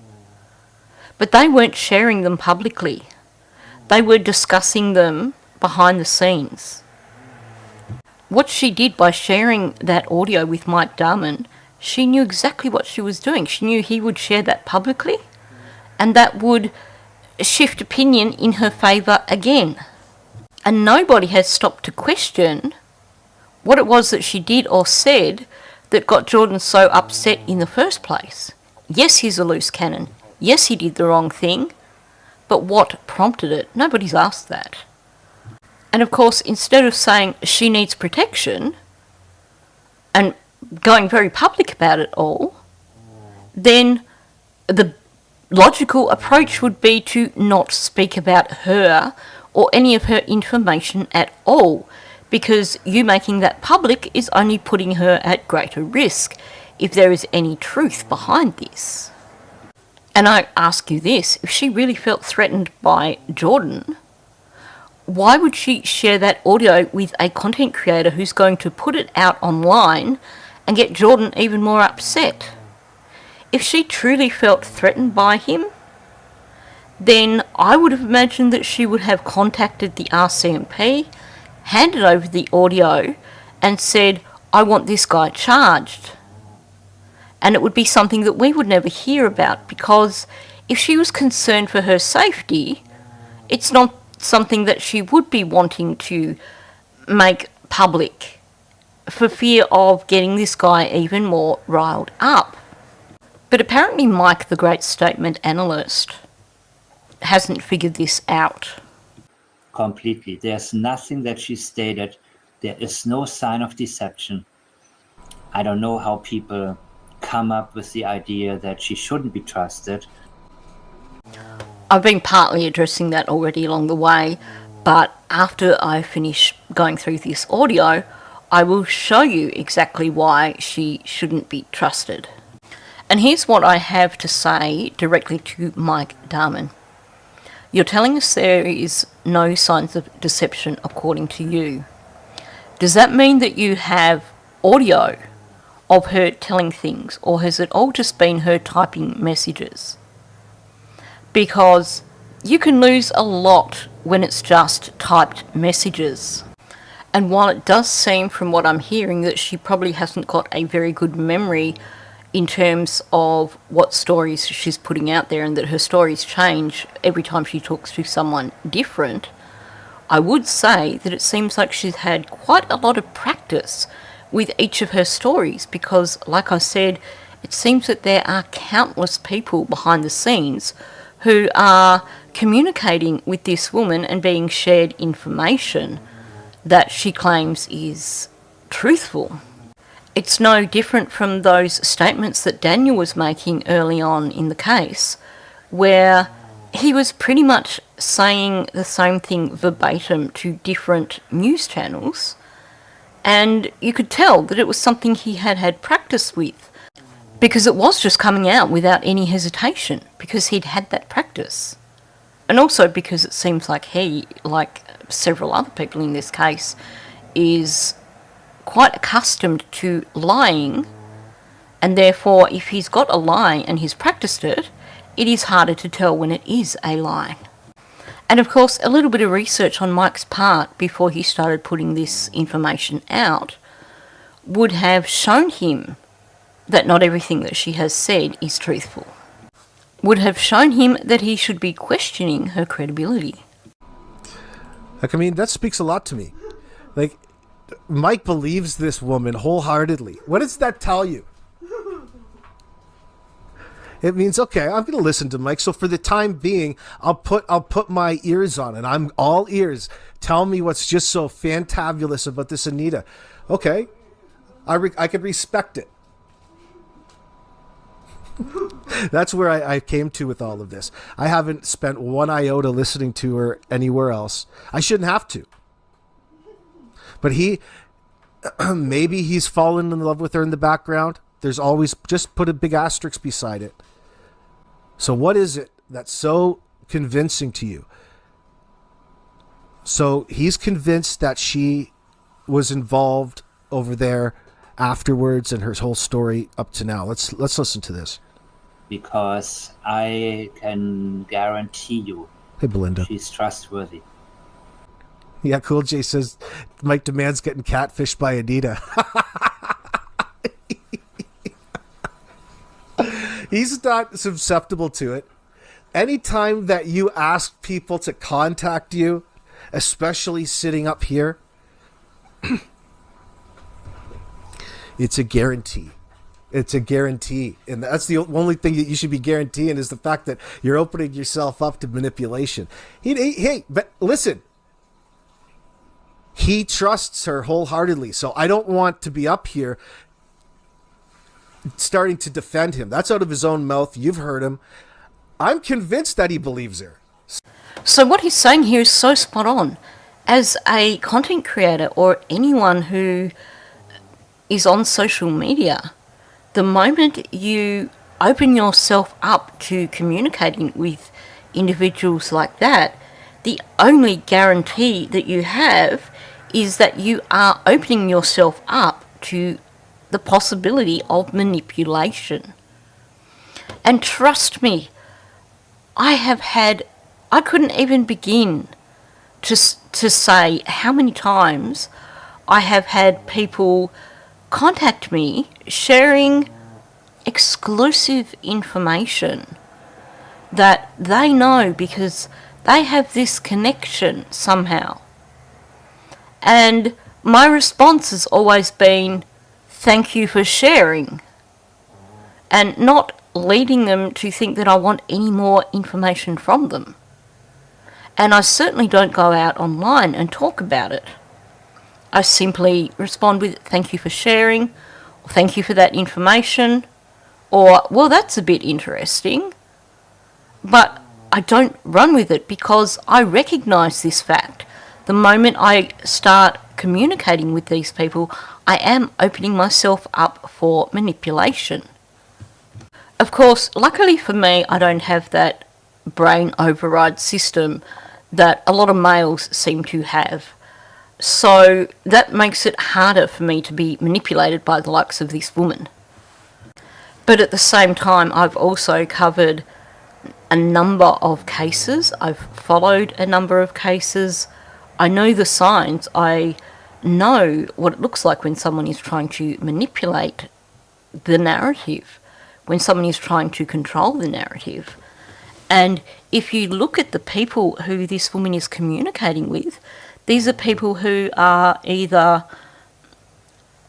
But they weren't sharing them publicly. They were discussing them behind the scenes. What she did by sharing that audio with Mike Darman, she knew exactly what she was doing. She knew he would share that publicly, and that would shift opinion in her favour again. And nobody has stopped to question what it was that she did or said that got Jordan so upset in the first place. Yes, he's a loose cannon. Yes, he did the wrong thing. But what prompted it? Nobody's asked that. And of course, instead of saying she needs protection and going very public about it all, then the logical approach would be to not speak about her or any of her information at all, because you making that public is only putting her at greater risk if there is any truth behind this. And I ask you this, if she really felt threatened by Jordan, why would she share that audio with a content creator who's going to put it out online and get Jordan even more upset? If she truly felt threatened by him, then I would have imagined that she would have contacted the RCMP, handed over the audio and said, I want this guy charged. And it would be something that we would never hear about, because if she was concerned for her safety, it's not something that she would be wanting to make public for fear of getting this guy even more riled up. But apparently Mike, the great statement analyst, hasn't figured this out. Completely. There's nothing that she stated. There is no sign of deception. I don't know how people come up with the idea that she shouldn't be trusted. I've been partly addressing that already along the way, but after I finish going through this audio, I will show you exactly why she shouldn't be trusted. And here's what I have to say directly to Mike Darman. You're telling us there is no signs of deception according to you. Does that mean that you have audio of her telling things, or has it all just been her typing messages? Because you can lose a lot when it's just typed messages. And while it does seem from what I'm hearing that she probably hasn't got a very good memory in terms of what stories she's putting out there, and that her stories change every time she talks to someone different, I would say that it seems like she's had quite a lot of practice with each of her stories, because, like I said, it seems that there are countless people behind the scenes who are communicating with this woman and being shared information that she claims is truthful. It's no different from those statements that Daniel was making early on in the case, where he was pretty much saying the same thing verbatim to different news channels, and you could tell that it was something he had had practice with, because it was just coming out without any hesitation, because he'd had that practice. And also because it seems like he, like several other people in this case, is quite accustomed to lying, and therefore if he's got a lie and he's practiced it, it is harder to tell when it is a lie. And of course, a little bit of research on Mike's part before he started putting this information out would have shown him that not everything that she has said is truthful. Would have shown him that he should be questioning her credibility. Like, I mean, that speaks a lot to me. Like, Mike believes this woman wholeheartedly. What does that tell you? It means, okay, I'm going to listen to Mike. So for the time being, I'll put my ears on it. I'm all ears. Tell me what's just so fantabulous about this Anita. Okay, I could respect it. That's where I came to with all of this. I haven't spent one iota listening to her anywhere else. I shouldn't have to. But maybe he's fallen in love with her in the background. There's always, just put a big asterisk beside it. So what is it that's so convincing to you? So he's convinced that she was involved over there afterwards and her whole story up to now. Let's listen to this. Because I can guarantee you, Hey, Belinda. she's trustworthy. Yeah, Cool J says Mike demands getting catfished by Anita. He's not susceptible to it. Anytime that you ask people to contact you, especially sitting up here, it's a guarantee. It's a guarantee. And that's the only thing that you should be guaranteeing, is the fact that you're opening yourself up to manipulation. Hey, but listen. He trusts her wholeheartedly. So I don't want to be up here starting to defend him. That's out of his own mouth. You've heard him. I'm convinced that he believes her. So what he's saying here is so spot on. As a content creator or anyone who is on social media, the moment you open yourself up to communicating with individuals like that, the only guarantee that you have is that you are opening yourself up to the possibility of manipulation. And trust me, I couldn't even begin to say how many times I have had people contact me sharing exclusive information that they know because they have this connection somehow. And my response has always been, thank you for sharing, and not leading them to think that I want any more information from them. And I certainly don't go out online and talk about it. I simply respond with, thank you for sharing, or thank you for that information, Or, well, that's a bit interesting. But I don't run with it because I recognise this fact. The moment I start communicating with these people, I am opening myself up for manipulation. Of course, luckily for me, I don't have that brain override system that a lot of males seem to have. So that makes it harder for me to be manipulated by the likes of this woman. But at the same time, I've also covered a number of cases. I've followed a number of cases. I know the signs. I know what it looks like when someone is trying to manipulate the narrative, when someone is trying to control the narrative. And if you look at the people who this woman is communicating with, these are people who are either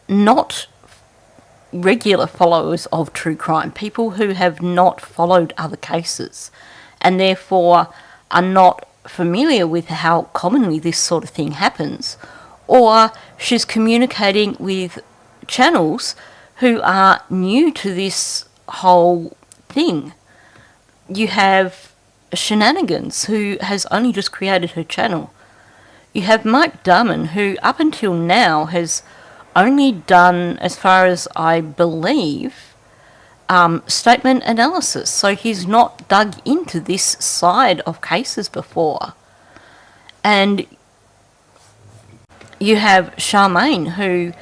not regular followers of true crime, people who have not followed other cases and therefore are not familiar with how commonly this sort of thing happens, or she's communicating with channels who are new to this whole thing. You have Shenanigans, who has only just created her channel. You have Mike Darman, who up until now has only done, as far as I believe, statement analysis. So he's not dug into this side of cases before. And you have Charmaine, who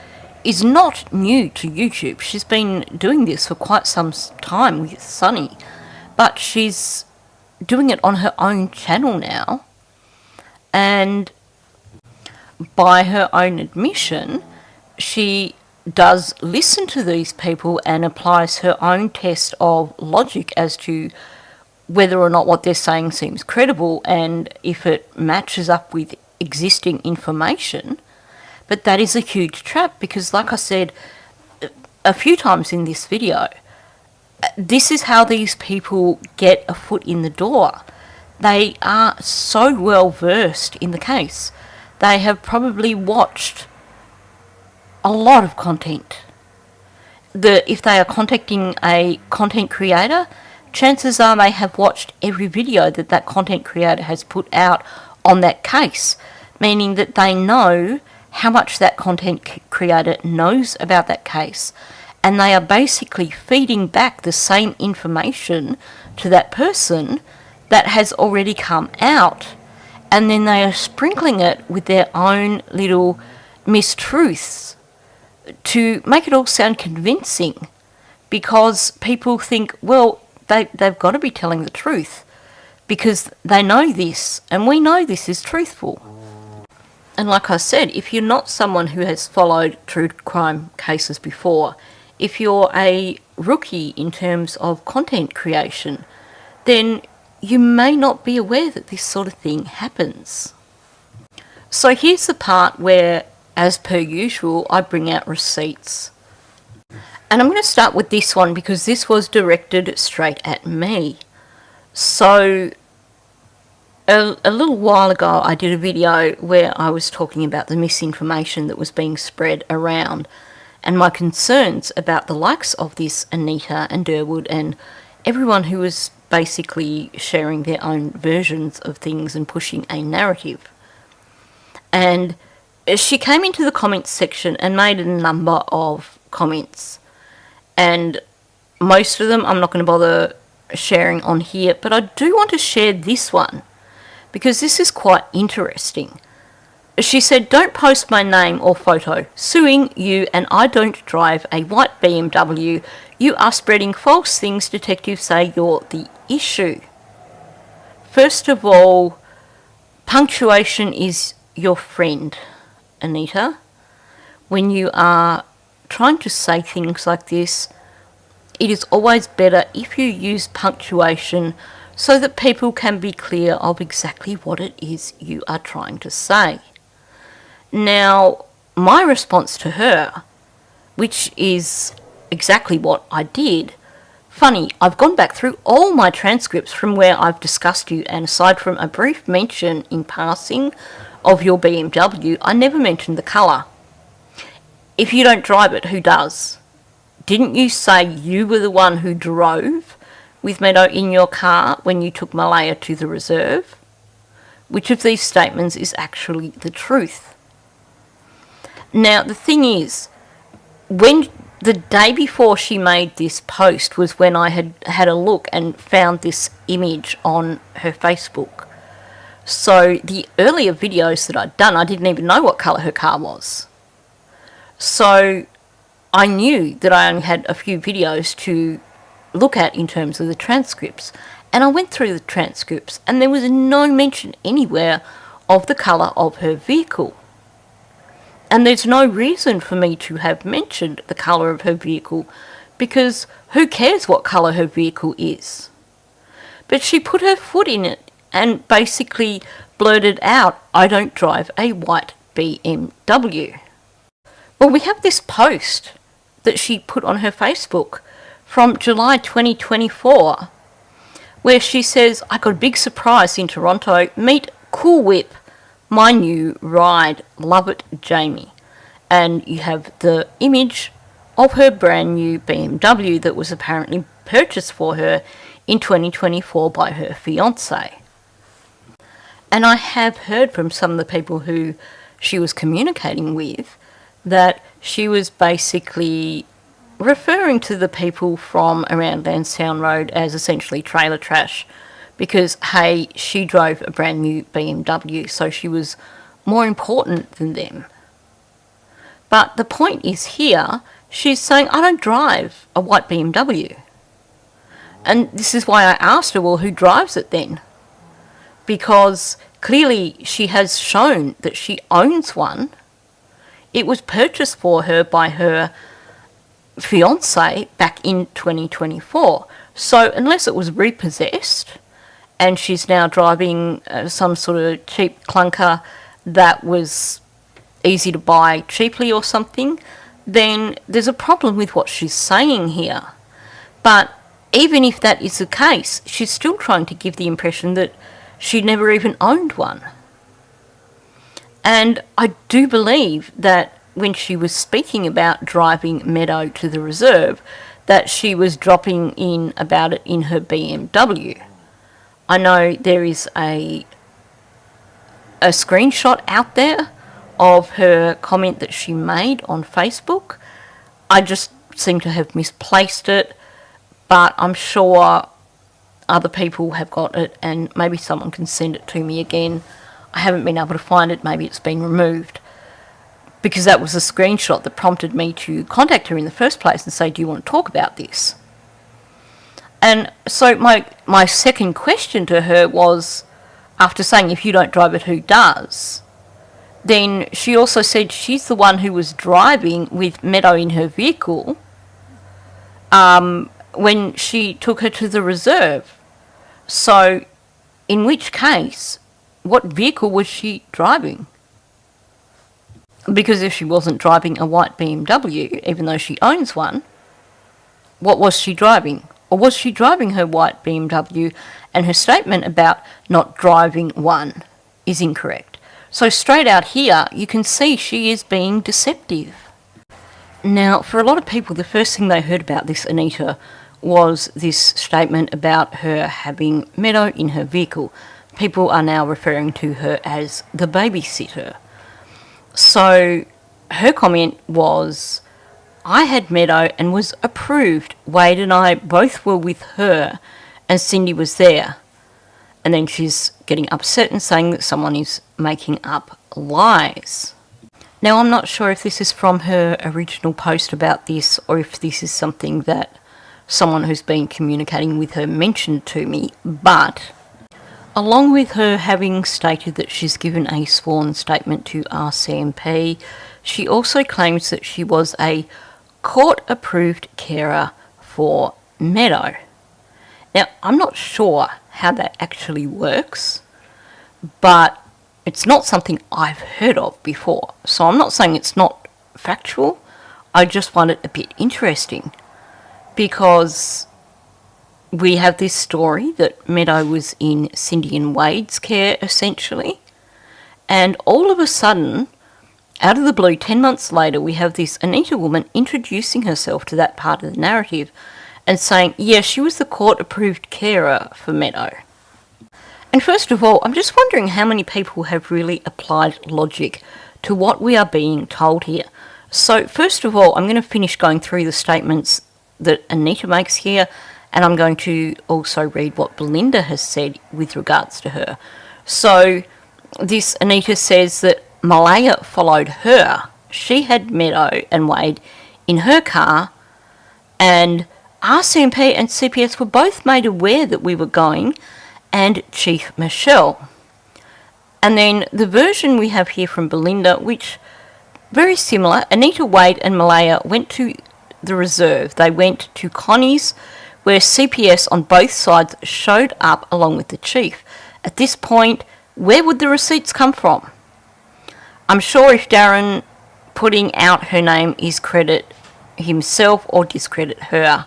is not new to YouTube. She's been doing this for quite some time with Sunny, but she's doing it on her own channel now. And by her own admission, she does listen to these people and applies her own test of logic as to whether or not what they're saying seems credible and if it matches up with existing information. But that is a huge trap because, like I said a few times in this video, this is how these people get a foot in the door. They are so well versed in the case. They have probably watched a lot of content. If they are contacting a content creator, chances are they have watched every video that that content creator has put out on that case, meaning that they know how much that content creator knows about that case, and they are basically feeding back the same information to that person that has already come out, and then they are sprinkling it with their own little mistruths to make it all sound convincing, because people think, well, they've got to be telling the truth because they know this, and we know this is truthful. And like I said, if you're not someone who has followed true crime cases before, if you're a rookie in terms of content creation, then you may not be aware that this sort of thing happens. So here's the part where, as per usual, I bring out receipts. And I'm going to start with this one because this was directed straight at me. So a little while ago I did a video where I was talking about the misinformation that was being spread around and my concerns about the likes of this Anita and Durwood and everyone who was basically sharing their own versions of things and pushing a narrative. And she came into the comments section and made a number of comments, and most of them I'm not going to bother sharing on here, but I do want to share this one because this is quite interesting. She said, "Don't post my name or photo. Suing you, and I don't drive a white BMW. You are spreading false things. Detectives say you're the issue." First of all, punctuation is your friend, Anita. When you are trying to say things like this, it is always better if you use punctuation so that people can be clear of exactly what it is you are trying to say. Now, my response to her, which is exactly what I did, funny, I've gone back through all my transcripts from where I've discussed you, and aside from a brief mention in passing of your BMW, I never mentioned the colour. If you don't drive it, who does? didn't you say you were the one who drove with Meadow in your car when you took Malaya to the reserve? Which of these statements is actually the truth? Now, the thing is, when the day before she made this post was when I had a look and found this image on her Facebook. So the earlier videos that I'd done, I didn't even know what colour her car was. So I knew that I only had a few videos to look at in terms of the transcripts. And I went through the transcripts and there was no mention anywhere of the colour of her vehicle. And there's no reason for me to have mentioned the colour of her vehicle, because who cares what colour her vehicle is? But she put her foot in it and basically blurted out, "I don't drive a white BMW." Well, we have this post that she put on her Facebook from July 2024, where she says, "I got a big surprise in Toronto. Meet Cool Whip, my new ride. Love it, Jamie." And you have the image of her brand new BMW that was apparently purchased for her in 2024 by her fiance. And I have heard from some of the people who she was communicating with that she was basically referring to the people from around Lansdowne Road as essentially trailer trash because, hey, she drove a brand new BMW, so she was more important than them. But the point is here, she's saying, "I don't drive a white BMW." And this is why I asked her, well, who drives it then? Because clearly she has shown that she owns one. It was purchased for her by her fiance back in 2024. So unless it was repossessed and she's now driving some sort of cheap clunker that was easy to buy cheaply or something, then there's a problem with what she's saying here. But even if that is the case, she's still trying to give the impression that she never even owned one. And I do believe that when she was speaking about driving Meadow to the reserve, that she was dropping in about it in her BMW. I know there is a screenshot out there of her comment that she made on Facebook. I just seem to have misplaced it, but I'm sure other people have got it and maybe someone can send it to me again. I haven't been able to find it, maybe it's been removed, because that was a screenshot that prompted me to contact her in the first place and say, "Do you want to talk about this?" And so my second question to her was, after saying, "If you don't drive it, who does?" Then she also said she's the one who was driving with Meadow in her vehicle when she took her to the reserve. So in which case, what vehicle was she driving? Because if she wasn't driving a white BMW, even though she owns one, what was she driving? Or was she driving her white BMW and her statement about not driving one is incorrect? So straight out here, you can see she is being deceptive. Now, for a lot of people, the first thing they heard about this Anita was this statement about her having Meadow in her vehicle. People are now referring to her as the babysitter. So her comment was, "I had Meadow and was approved. Wade and I both were with her and Cindy was there." And then she's getting upset and saying that someone is making up lies. Now, I'm not sure if this is from her original post about this or if this is something that someone who's been communicating with her mentioned to me, but along with her having stated that she's given a sworn statement to RCMP, she also claims that she was a court-approved carer for Meadow. Now, I'm not sure how that actually works, but it's not something I've heard of before. So I'm not saying it's not factual, I just find it a bit interesting because we have this story that Meadow was in Cindy and Wade's care, essentially, and all of a sudden, out of the blue, 10 months later, we have this Anita woman introducing herself to that part of the narrative and saying, yeah, she was the court-approved carer for Meadow. And first of all, I'm just wondering how many people have really applied logic to what we are being told here. So first of all, I'm going to finish going through the statements that Anita makes here, and I'm going to also read what Belinda has said with regards to her. So this Anita says that Malaya followed her. She had Meadow and Wade in her car, and RCMP and CPS were both made aware that we were going, and Chief Michelle. And then the version we have here from Belinda, which very similar. Anita, Wade and Malaya went to the reserve. They went to Connie's, where CPS on both sides showed up along with the chief. At this point, where would the receipts come from? I'm sure if Darren putting out her name is credit himself or discredit her.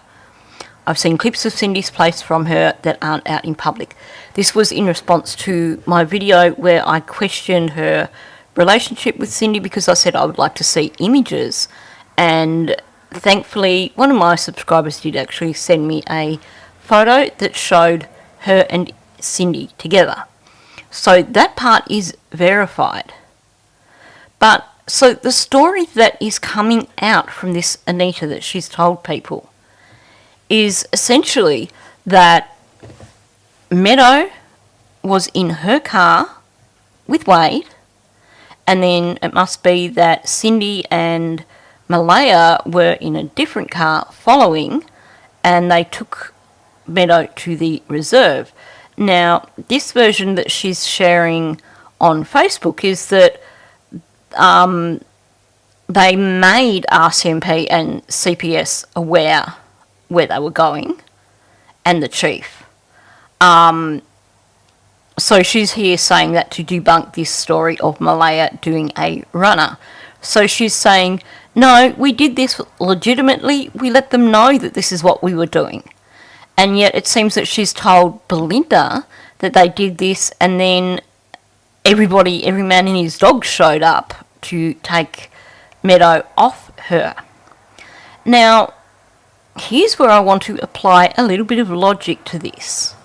I've seen clips of Cindy's place from her that aren't out in public. This was in response to my video where I questioned her relationship with Cindy because I said I would like to see images, and thankfully one of my subscribers did actually send me a photo that showed her and Cindy together. So that part is verified. But so the story that is coming out from this Anita that she's told people is essentially that Meadow was in her car with Wade, and then it must be that Cindy and Malaya were in a different car following, and they took Meadow to the reserve. Now, this version that she's sharing on Facebook is that they made RCMP and CPS aware where they were going, and the chief. So she's here saying that to debunk this story of Malaya doing a runner. So she's saying, no, we did this legitimately. We let them know that this is what we were doing. And yet it seems that she's told Belinda that they did this, and then every man and his dog showed up to take Meadow off her. Now, here's where I want to apply a little bit of logic to this.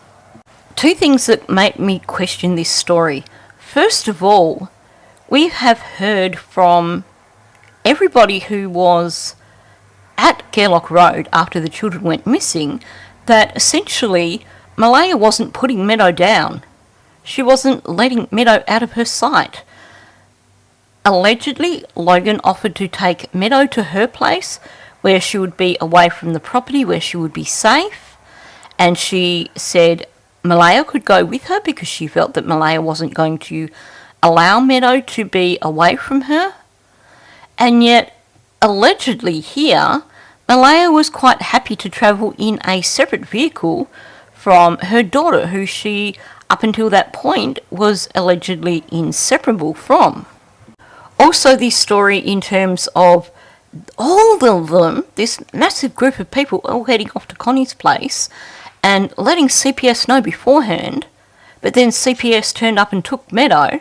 Two things that make me question this story. First of all, we have heard from everybody who was at Gairloch Road after the children went missing that essentially Malaya wasn't putting Meadow down. She wasn't letting Meadow out of her sight. Allegedly, Logan offered to take Meadow to her place where she would be away from the property, where she would be safe, and she said Malaya could go with her because she felt that Malaya wasn't going to allow Meadow to be away from her. And yet, allegedly here, Malaya was quite happy to travel in a separate vehicle from her daughter, who she, up until that point, was allegedly inseparable from. Also, this story in terms of all of them, this massive group of people all heading off to Connie's place and letting CPS know beforehand, but then CPS turned up and took Meadow,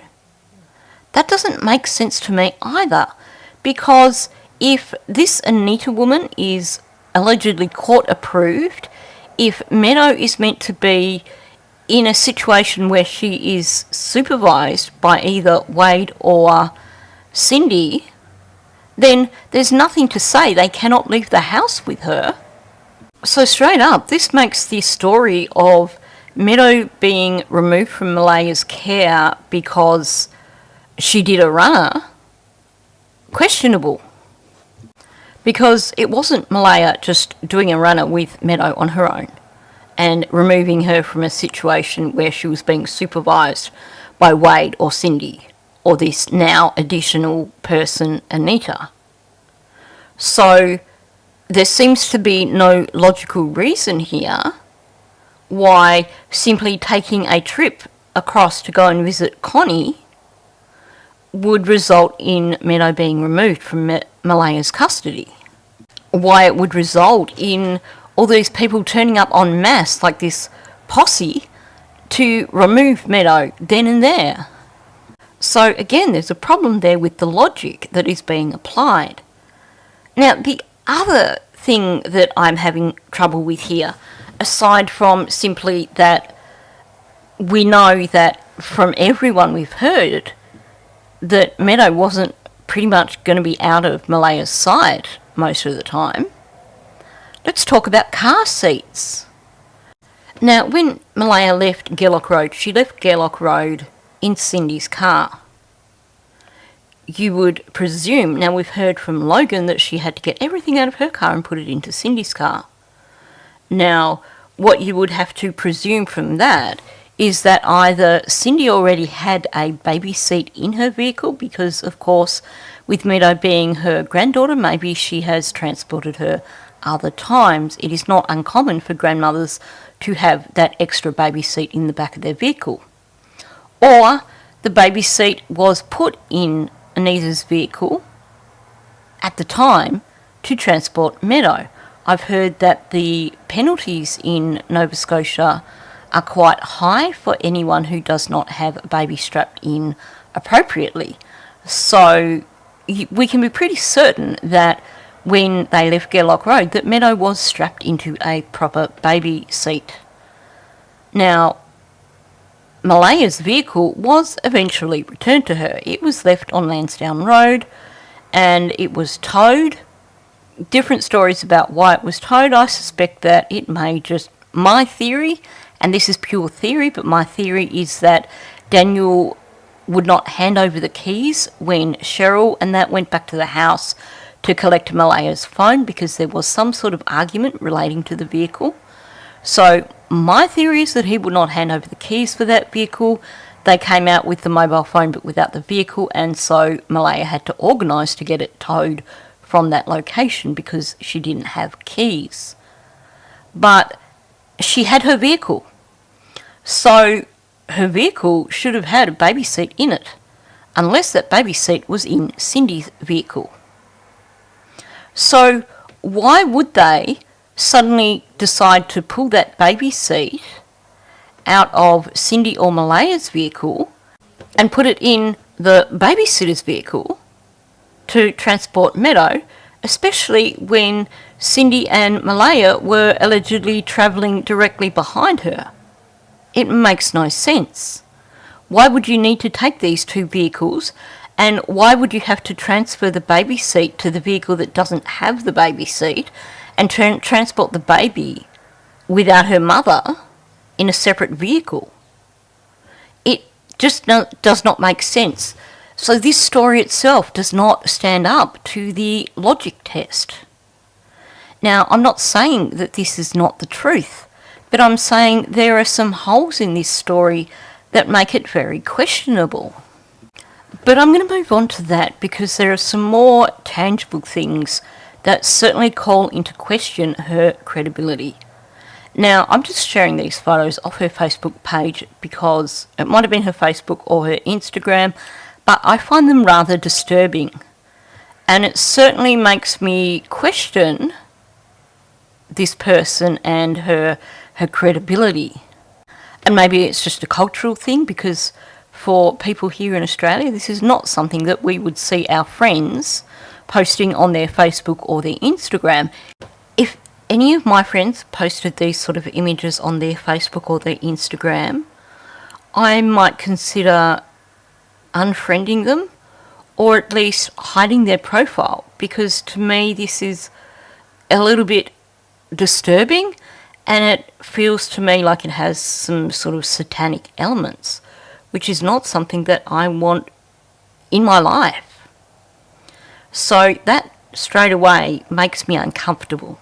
that doesn't make sense to me either. Because if this Anita woman is allegedly court approved, if Meadow is meant to be in a situation where she is supervised by either Wade or Cindy, then there's nothing to say they cannot leave the house with her. So straight up, this makes the story of Meadow being removed from Malaya's care because she did a runner questionable. Because it wasn't Malaya just doing a runner with Meadow on her own and removing her from a situation where she was being supervised by Wade or Cindy or this now additional person, Anita. So there seems to be no logical reason here why simply taking a trip across to go and visit Connie would result in Meadow being removed from Malaya's custody. Why it would result in all these people turning up en masse like this posse to remove Meadow then and there. So again, there's a problem there with the logic that is being applied. Now, the other thing that I'm having trouble with here, aside from simply that we know that from everyone we've heard that Meadow wasn't pretty much going to be out of Malaya's sight most of the time, let's talk about car seats. Now, when Malaya left Gerlock Road, she left Gerlock Road in Cindy's car. You would presume, now we've heard from Logan that she had to get everything out of her car and put it into Cindy's car. Now, what you would have to presume from that is that either Cindy already had a baby seat in her vehicle, because of course with Meadow being her granddaughter, maybe she has transported her other times. It is not uncommon for grandmothers to have that extra baby seat in the back of their vehicle. Or the baby seat was put in Anita's vehicle at the time to transport Meadow. I've heard that the penalties in Nova Scotia are quite high for anyone who does not have a baby strapped in appropriately. So we can be pretty certain that when they left Gerlock Road that Meadow was strapped into a proper baby seat. Now, Malaya's vehicle was eventually returned to her. It was left on Lansdowne Road and it was towed. Different stories about why it was towed. I suspect that it may just, my theory, and this is pure theory, but my theory is that Daniel would not hand over the keys when Cheryl and that went back to the house to collect Malaya's phone, because there was some sort of argument relating to the vehicle. So my theory is that he would not hand over the keys for that vehicle. They came out with the mobile phone but without the vehicle, and so Malaya had to organise to get it towed from that location because she didn't have keys. But she had her vehicle. So her vehicle should have had a baby seat in it, unless that baby seat was in Cindy's vehicle. So why would they suddenly decide to pull that baby seat out of Cindy or Malaya's vehicle and put it in the babysitter's vehicle to transport Meadow, especially when Cindy and Malaya were allegedly travelling directly behind her? It makes no sense. Why would you need to take these two vehicles, and why would you have to transfer the baby seat to the vehicle that doesn't have the baby seat and transport the baby without her mother in a separate vehicle? It just does not make sense. So this story itself does not stand up to the logic test. Now, I'm not saying that this is not the truth, but I'm saying there are some holes in this story that make it very questionable. But I'm going to move on to that because there are some more tangible things that certainly call into question her credibility. Now, I'm just sharing these photos off her Facebook page because it might have been her Facebook or her Instagram, but I find them rather disturbing. And it certainly makes me question this person and her credibility. And maybe it's just a cultural thing, because for people here in Australia, this is not something that we would see our friends posting on their Facebook or their Instagram. If any of my friends posted these sort of images on their Facebook or their Instagram, I might consider unfriending them or at least hiding their profile, because to me this is a little bit disturbing and it feels to me like it has some sort of satanic elements, which is not something that I want in my life. So that straight away makes me uncomfortable.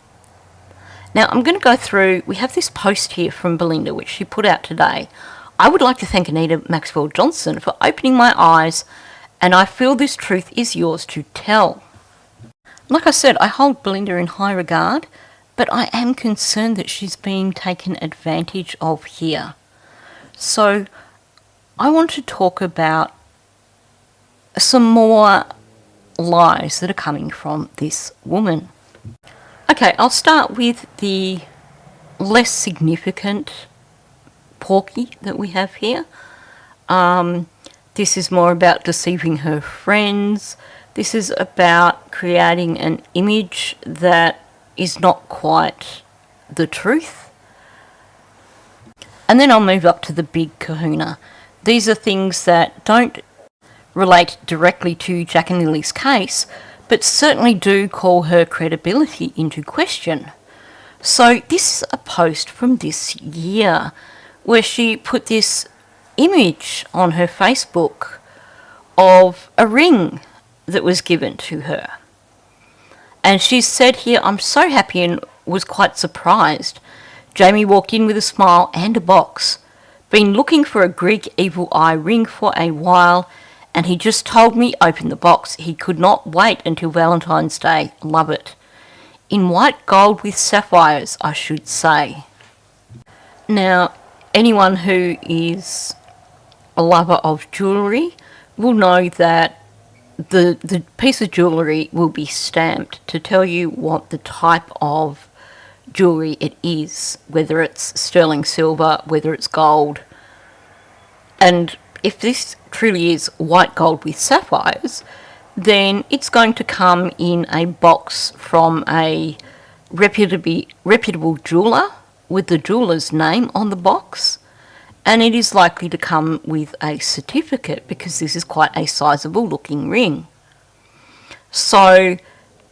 Now I'm going to go through, we have this post here from Belinda which she put out today. I would like to thank Anita Maxwell Johnson for opening my eyes, and I feel this truth is yours to tell. Like I said, I hold Belinda in high regard, but I am concerned that she's being taken advantage of here. So I want to talk about some more lies that are coming from this woman. Okay, I'll start with the less significant Porky that we have here. This is more about deceiving her friends. This is about creating an image that is not quite the truth. And then I'll move up to the big kahuna. These are things that don't relate directly to Jack and Lily's case, but certainly do call her credibility into question. So this is a post from this year where she put this image on her Facebook of a ring that was given to her. And she said here, "I'm so happy and was quite surprised. Jamie walked in with a smile and a box. Been looking for a Greek evil eye ring for a while, and he just told me open the box. He could not wait until Valentine's Day. Love it. In white gold with sapphires, I should say." Now, anyone who is a lover of jewellery will know that the piece of jewellery will be stamped to tell you what the type of jewellery it is, whether it's sterling silver, whether it's gold. And if this truly is white gold with sapphires, then it's going to come in a box from a reputable jeweller with the jeweller's name on the box, and it is likely to come with a certificate because this is quite a sizable looking ring. So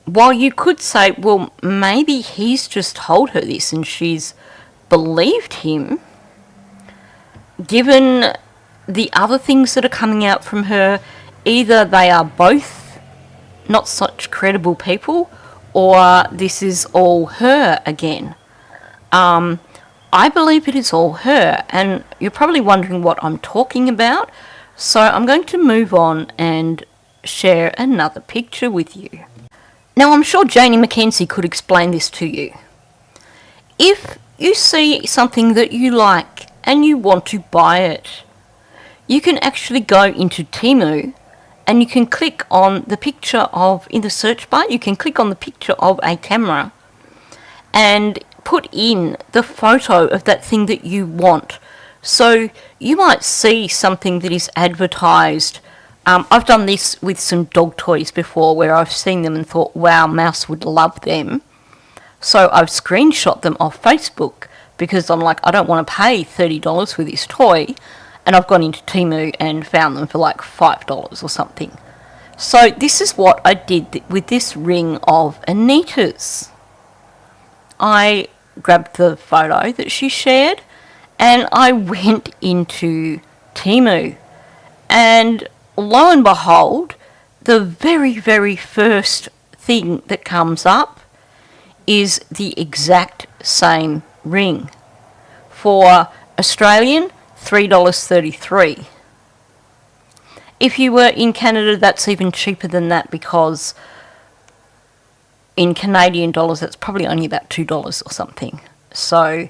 while you could say, well, maybe he's just told her this and she's believed him, given the other things that are coming out from her, either they are both not such credible people, or this is all her again. I believe it is all her, and you're probably wondering what I'm talking about, so I'm going to move on and share another picture with you. Now, I'm sure Janie McKenzie could explain this to you. If you see something that you like and you want to buy it, you can actually go into Temu and you can click on the picture of, in the search bar, you can click on the picture of a camera and put in the photo of that thing that you want. So you might see something that is advertised. I've done this with some dog toys before where I've seen them and thought, wow, Mouse would love them. So I've screenshot them off Facebook because I'm like, I don't want to pay $30 for this toy. And I've gone into Temu and found them for like $5 or something. So this is what I did with this ring of Anita's. I grabbed the photo that she shared and I went into Temu, and lo and behold, the very, very first thing that comes up is the exact same ring for Australian $3.33. If you were in Canada, that's even cheaper than that, because in Canadian dollars, that's probably only about $2 or something. So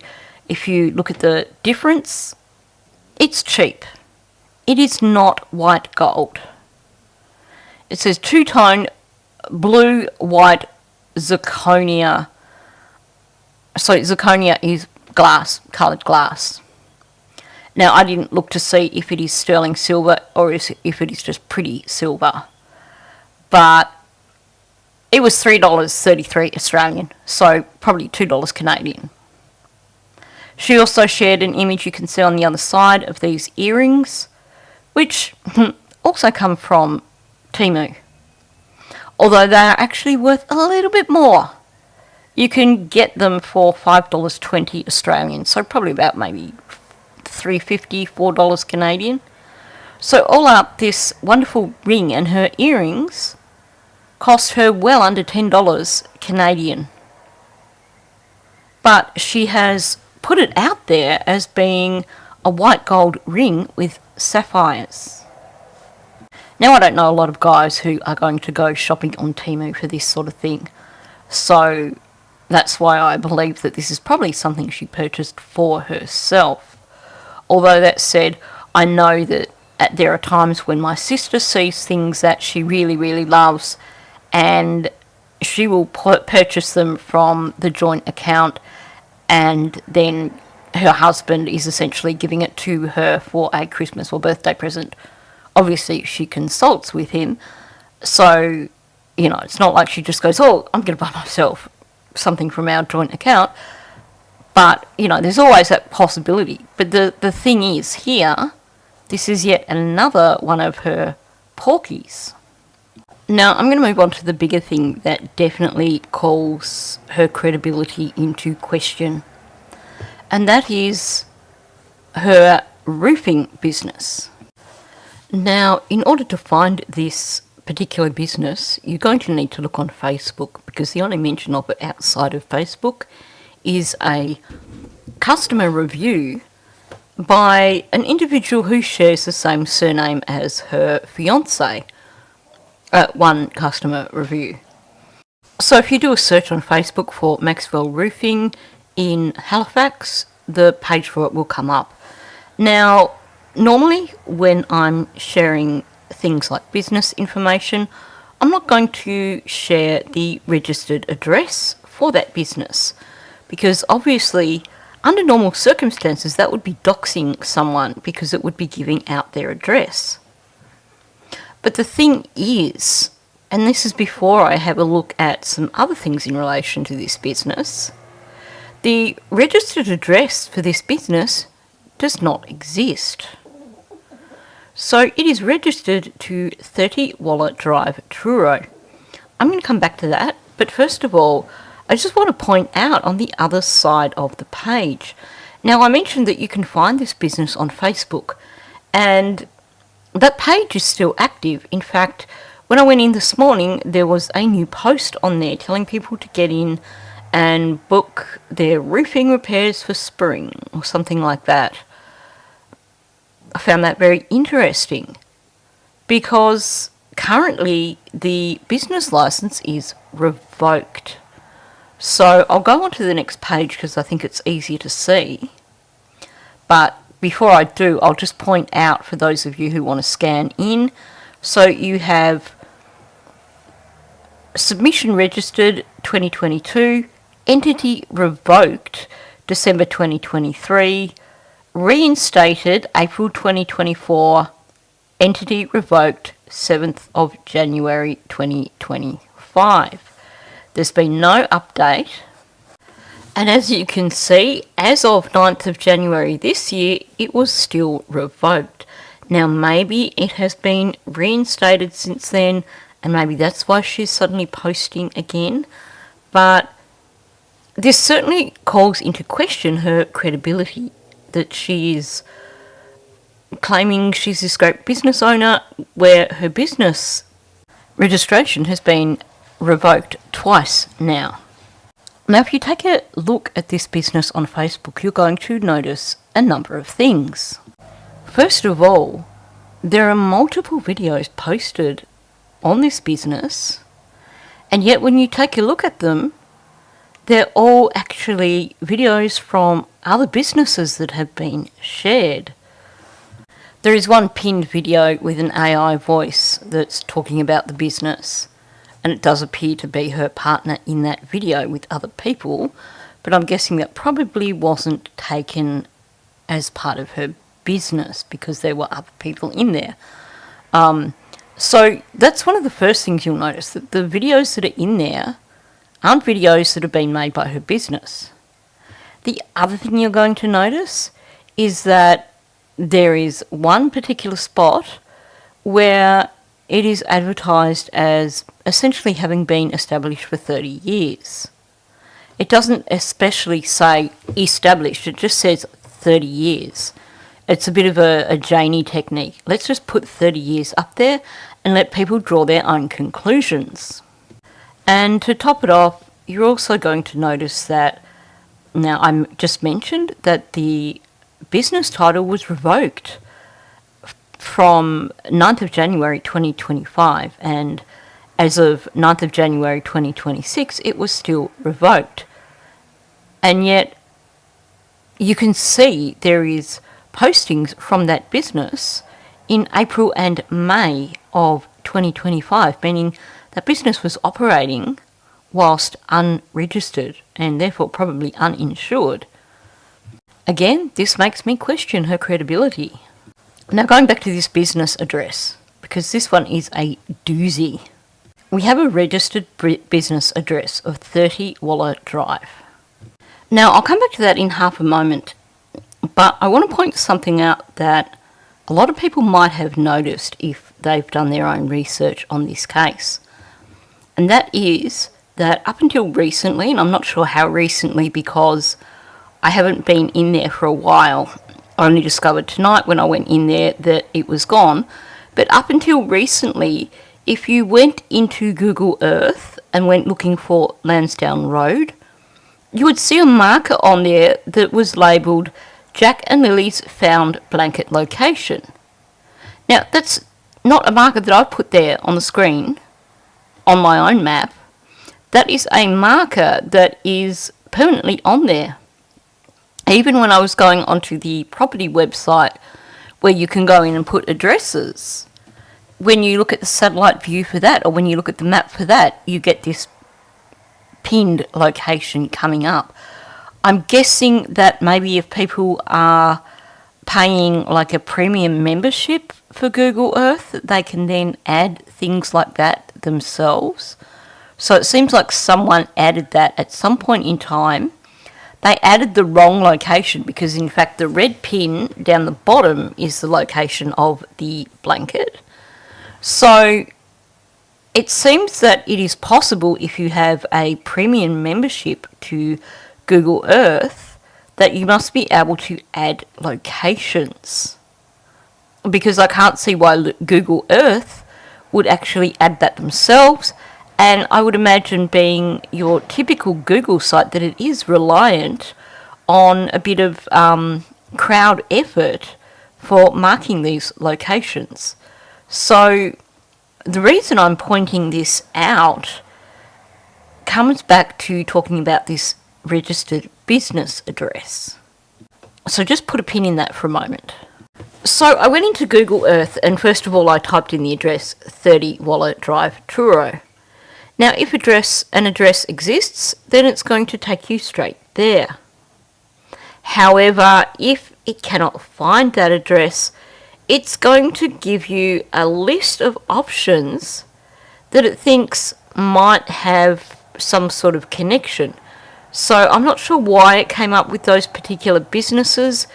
if you look at the difference, it's cheap. It is not white gold. It says two-tone blue, white, zirconia. So zirconia is glass, coloured glass. Now, I didn't look to see if it is sterling silver or if it is just pretty silver. But it was $3.33 Australian, so probably $2 Canadian. She also shared an image you can see on the other side of these earrings, which also come from Temu. Although they are actually worth a little bit more. You can get them for $5.20 Australian, so probably about maybe $3.50, $4 Canadian. So all up, this wonderful ring and her earrings cost her well under $10 Canadian. But she has put it out there as being a white gold ring with sapphires. Now, I don't know a lot of guys who are going to go shopping on Temu for this sort of thing, so that's why I believe that this is probably something she purchased for herself. Although that said, I know that there are times when my sister sees things that she really, really loves, and she will purchase them from the joint account, and then her husband is essentially giving it to her for a Christmas or birthday present obviously she consults with him, so, you know, it's not like she just goes, oh, I'm going to buy myself something from our joint account. But, you know, there's always that possibility. But the thing is, here, this is yet another one of her porkies. Now, I'm going to move on to the bigger thing that definitely calls her credibility into question. And that is her roofing business. Now, in order to find this particular business, you're going to need to look on Facebook, because the only mention of it outside of Facebook is a customer review by an individual who shares the same surname as her fiance. One customer review. So if you do a search on Facebook for Maxwell Roofing in Halifax, the page for it will come up. Now, normally when I'm sharing things like business information, I'm not going to share the registered address for that business, because obviously under normal circumstances that would be doxing someone, because it would be giving out their address. But the thing is, and this is before I have a look at some other things in relation to this business, the registered address for this business does not exist. So it is registered to 30 Waller Drive, Truro. I'm going to come back to that, but first of all, I just want to point out on the other side of the page. Now, I mentioned that you can find this business on Facebook, and that page is still active. In fact, when I went in this morning, there was a new post on there telling people to get in and book their roofing repairs for spring, or something like that. I found that very interesting, because currently the business license is revoked. So I'll go on to the next page because I think it's easier to see. But before I do, I'll just point out for those of you who want to scan in. So you have submission registered 2022, entity revoked December 2023, reinstated April 2024, entity revoked 7th of January 2025. There's been no update. And as you can see, as of 9th of January this year, it was still revoked. Now, maybe it has been reinstated since then, and maybe that's why she's suddenly posting again. But this certainly calls into question her credibility, that she is claiming she's this great business owner where her business registration has been revoked twice now. Now, if you take a look at this business on Facebook, you're going to notice a number of things. First of all, there are multiple videos posted on this business, and yet when you take a look at them, they're all actually videos from other businesses that have been shared. There is one pinned video with an AI voice that's talking about the business, and it does appear to be her partner in that video with other people, but I'm guessing that probably wasn't taken as part of her business because there were other people in there. So that's one of the first things you'll notice, that the videos that are in there aren't videos that have been made by her business. The other thing you're going to notice is that there is one particular spot where it is advertised as essentially having been established for 30 years. It doesn't especially say established, it just says 30 years. It's a bit of a Janie technique. Let's just put 30 years up there and let people draw their own conclusions. And to top it off, you're also going to notice that, now I just mentioned that the business title was revoked from 9th of January 2025, and as of 9th of January 2026 it was still revoked. And yet you can see there is postings from that business in April and May of 2025, meaning that business was operating whilst unregistered and therefore probably uninsured. Again, this makes me question her credibility. Now going back to this business address, because this one is a doozy. We have a registered business address of 30 Waller Drive. Now I'll come back to that in half a moment, but I want to point something out that a lot of people might have noticed if they've done their own research on this case. And that is that up until recently, and I'm not sure how recently because I haven't been in there for a while, I only discovered tonight when I went in there that it was gone, but up until recently, if you went into Google Earth and went looking for Lansdowne Road, you would see a marker on there that was labelled Jack and Lily's found blanket location. Now, that's not a marker that I put there on the screen on my own map. That is a marker that is permanently on there. Even when I was going onto the property website where you can go in and put addresses, when you look at the satellite view for that, or when you look at the map for that, you get this pinned location coming up. I'm guessing that maybe if people are paying like a premium membership for Google Earth, they can then add things like that themselves. So it seems like someone added that at some point in time. They added the wrong location because in fact the red pin down the bottom is the location of the blanket. So it seems that it is possible if you have a premium membership to Google Earth that you must be able to add locations. Because I can't see why Google Earth would actually add that themselves, and I would imagine being your typical Google site that it is reliant on a bit of crowd effort for marking these locations. So the reason I'm pointing this out comes back to talking about this registered business address. So just put a pin in that for a moment. So I went into Google Earth and first of all I typed in the address 30 Waller Drive, Truro. Now if an address exists, then it's going to take you straight there. However, if it cannot find that address, it's going to give you a list of options that it thinks might have some sort of connection. So I'm not sure why it came up with those particular businesses.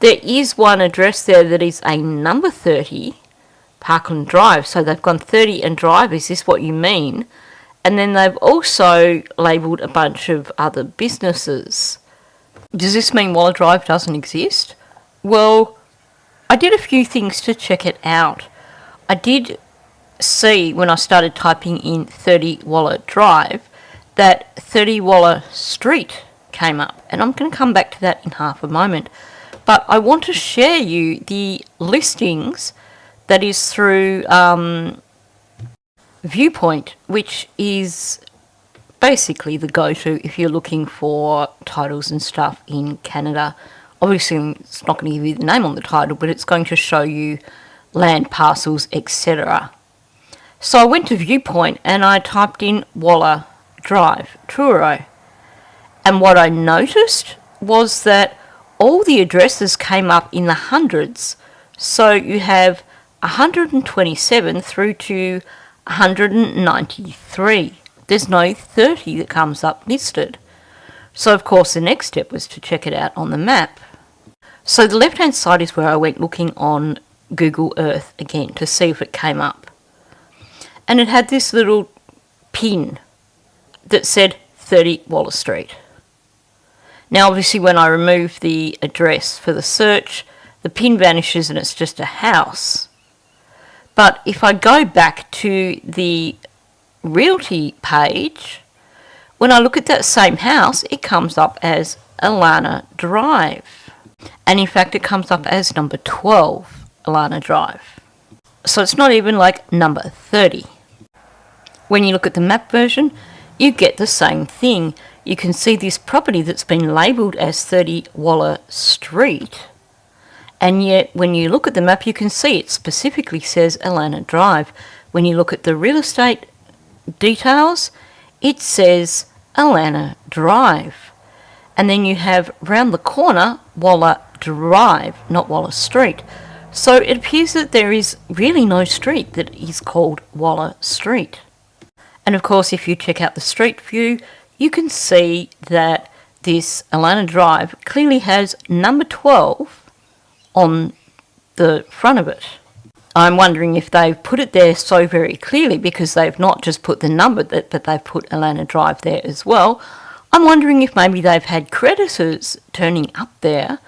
There is one address there that is a number 30, Parkland Drive. So they've gone 30 and Drive, is this what you mean? And then they've also labelled a bunch of other businesses. Does this mean Waller Drive doesn't exist? Well, I did a few things to check it out. I did see when I started typing in 30 Waller Drive that 30 Waller Street came up, and I'm going to come back to that in half a moment. But I want to share you the listings that is through Viewpoint, which is basically the go-to if you're looking for titles and stuff in Canada. Obviously, it's not going to give you the name on the title, but it's going to show you land parcels, etc. So I went to Viewpoint and I typed in Waller Drive, Truro. And what I noticed was that all the addresses came up in the hundreds. So you have 127 through to 193. There's no 30 that comes up listed. So of course the next step was to check it out on the map. So the left hand side is where I went looking on Google Earth again to see if it came up. And it had this little pin that said 30 Waller Street. Now obviously when I remove the address for the search, the pin vanishes and it's just a house. But if I go back to the realty page, when I look at that same house, it comes up as Alana Drive. And in fact, it comes up as number 12, Alana Drive. So it's not even like number 30. When you look at the map version, you get the same thing. You can see this property that's been labelled as 30 Waller Street. And yet, when you look at the map, you can see it specifically says Alana Drive. When you look at the real estate details, it says Alana Drive. And then you have round the corner Waller Drive, not Waller Street. So it appears that there is really no street that is called Waller Street. And of course, if you check out the street view, you can see that this Alana Drive clearly has number 12 on the front of it. I'm wondering if they've put it there so very clearly because they've not just put the number, but they've put Alana Drive there as well. I'm wondering if maybe they've had creditors turning up there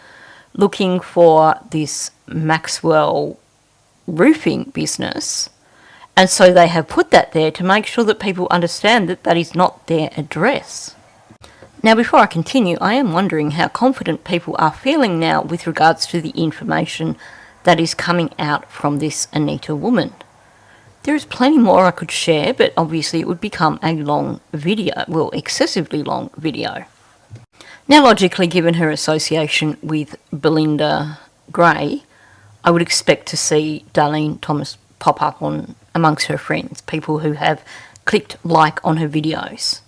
looking for this Maxwell roofing business, and so they have put that there to make sure that people understand that that is not their address. Now, before I continue, I am wondering how confident people are feeling now with regards to the information that is coming out from this Anita woman. There is plenty more I could share, but obviously it would become a long video, well, excessively long video. Now, logically, given her association with Belinda Gray, I would expect to see Darlene Thomas pop up on amongst her friends, people who have clicked like on her videos.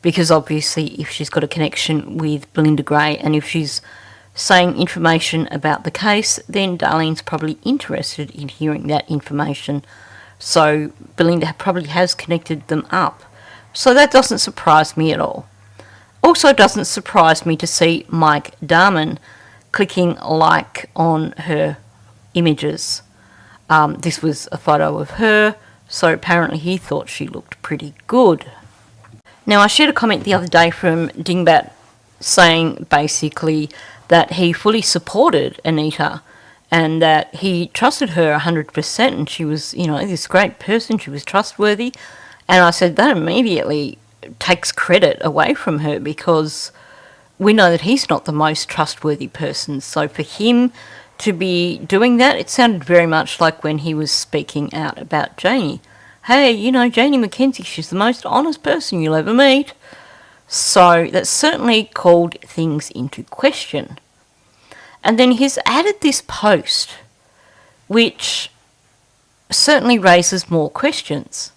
Because obviously if she's got a connection with Belinda Gray and if she's saying information about the case, then Darlene's probably interested in hearing that information. So Belinda probably has connected them up. So that doesn't surprise me at all. Also doesn't surprise me to see Mike Darman clicking like on her images. This was a photo of her, so apparently he thought she looked pretty good. Now, I shared a comment the other day from Dingbat saying basically that he fully supported Anita and that he trusted her 100% and she was, this great person, she was trustworthy. And I said that immediately takes credit away from her because we know that he's not the most trustworthy person. So for him to be doing that, it sounded very much like when he was speaking out about Janie. Hey, Janie McKenzie, she's the most honest person you'll ever meet. So that certainly called things into question. And then he's added this post, which certainly raises more questions.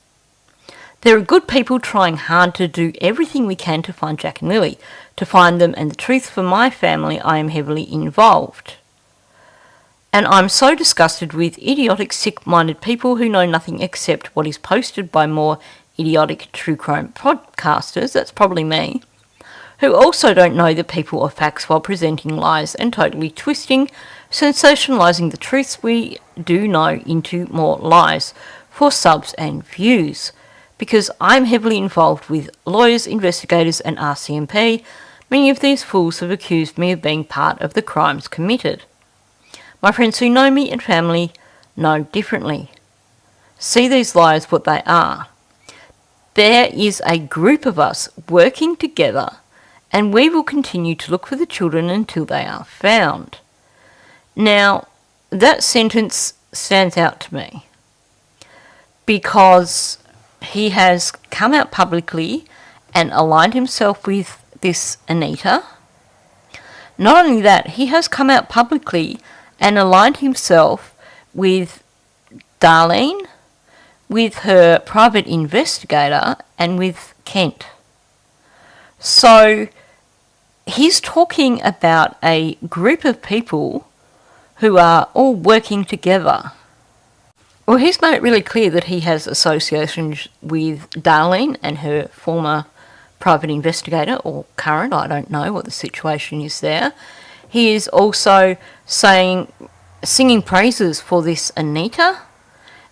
There are good people trying hard to do everything we can to find Jack and Lily. To find them and the truth for my family, I am heavily involved. And I'm so disgusted with idiotic, sick-minded people who know nothing except what is posted by more idiotic true crime podcasters, that's probably me, who also don't know the people or facts while presenting lies and totally twisting, sensationalising the truths we do know into more lies for subs and views. Because I'm heavily involved with lawyers, investigators and RCMP, many of these fools have accused me of being part of the crimes committed. My friends who know me and family know differently. See these lies what they are. There is a group of us working together and we will continue to look for the children until they are found. Now, that sentence stands out to me because he has come out publicly and aligned himself with this Anita. Not only that, he has come out publicly and aligned himself with Darlene, with her private investigator, and with Kent. So he's talking about a group of people who are all working together. Well, he's made it really clear that he has associations with Darlene and her former private investigator, or current, I don't know what the situation is there. He is also singing praises for this Anita,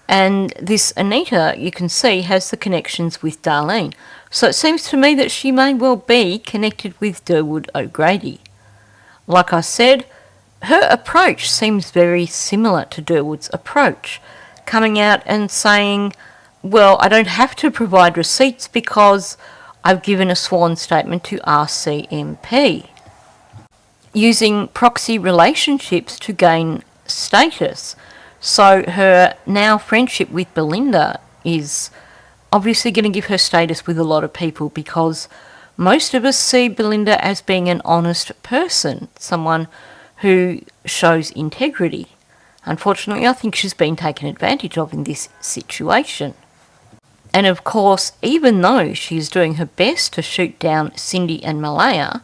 and this Anita, you can see, has the connections with Darlene. So it seems to me that she may well be connected with Durwood O'Grady. Like I said, her approach seems very similar to Durwood's approach, coming out and saying, well, I don't have to provide receipts because I've given a sworn statement to RCMP. Using proxy relationships to gain status. So her now friendship with Belinda is obviously going to give her status with a lot of people because most of us see Belinda as being an honest person, someone who shows integrity. Unfortunately, I think she's been taken advantage of in this situation. And of course, even though she is doing her best to shoot down Cindy and Malaya,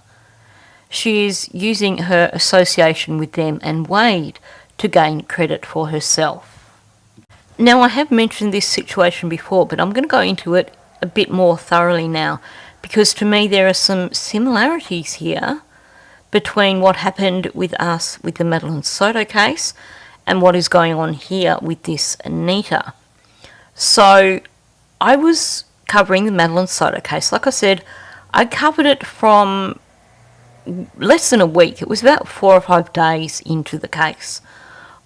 she is using her association with them and Wade to gain credit for herself. Now, I have mentioned this situation before, but I'm going to go into it a bit more thoroughly now, because to me there are some similarities here between what happened with us with the Madeline Soto case and what is going on here with this Anita. So, I was covering the Madeline Soto case. Like I said, I covered it from less than a week. It was about 4 or 5 days into the case.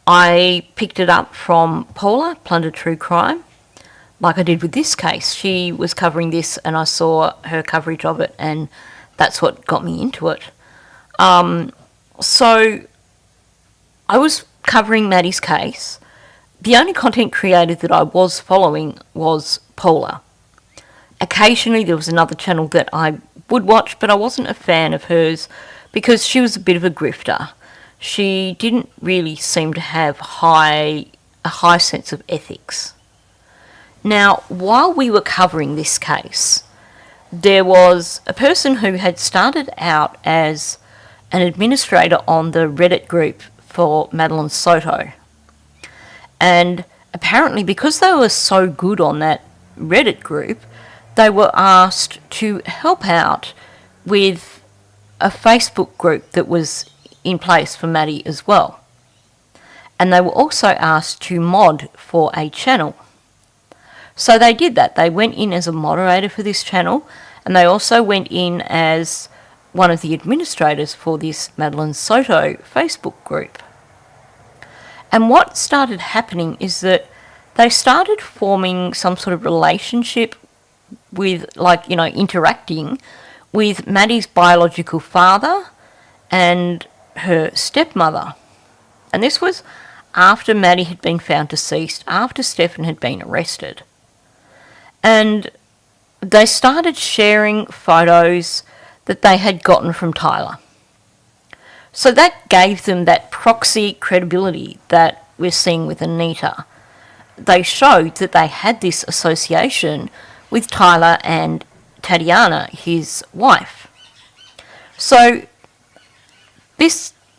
I picked it up from Paula, Plunder True Crime, like I did with this case. She was covering this and I saw her coverage of it, and that's what got me into it. So I was covering Maddie's case. The only content creator that I was following was Paula. Occasionally there was another channel that I would watch, but I wasn't a fan of hers because she was a bit of a grifter. She didn't really seem to have a high sense of ethics. Now, while we were covering this case, there was a person who had started out as an administrator on the Reddit group for Madeline Soto. And apparently, because they were so good on that Reddit group, they were asked to help out with a Facebook group that was in place for Maddie as well. And they were also asked to mod for a channel. So they did that. They went in as a moderator for this channel, and they also went in as one of the administrators for this Madeline Soto Facebook group. And what started happening is that they started forming some sort of relationship with, interacting with Maddie's biological father and her stepmother. And this was after Maddie had been found deceased, after Stefan had been arrested. And they started sharing photos that they had gotten from Tyler. So that gave them that proxy credibility that we're seeing with Anita. They showed that they had this association with Tyler and Tatiana, his wife. So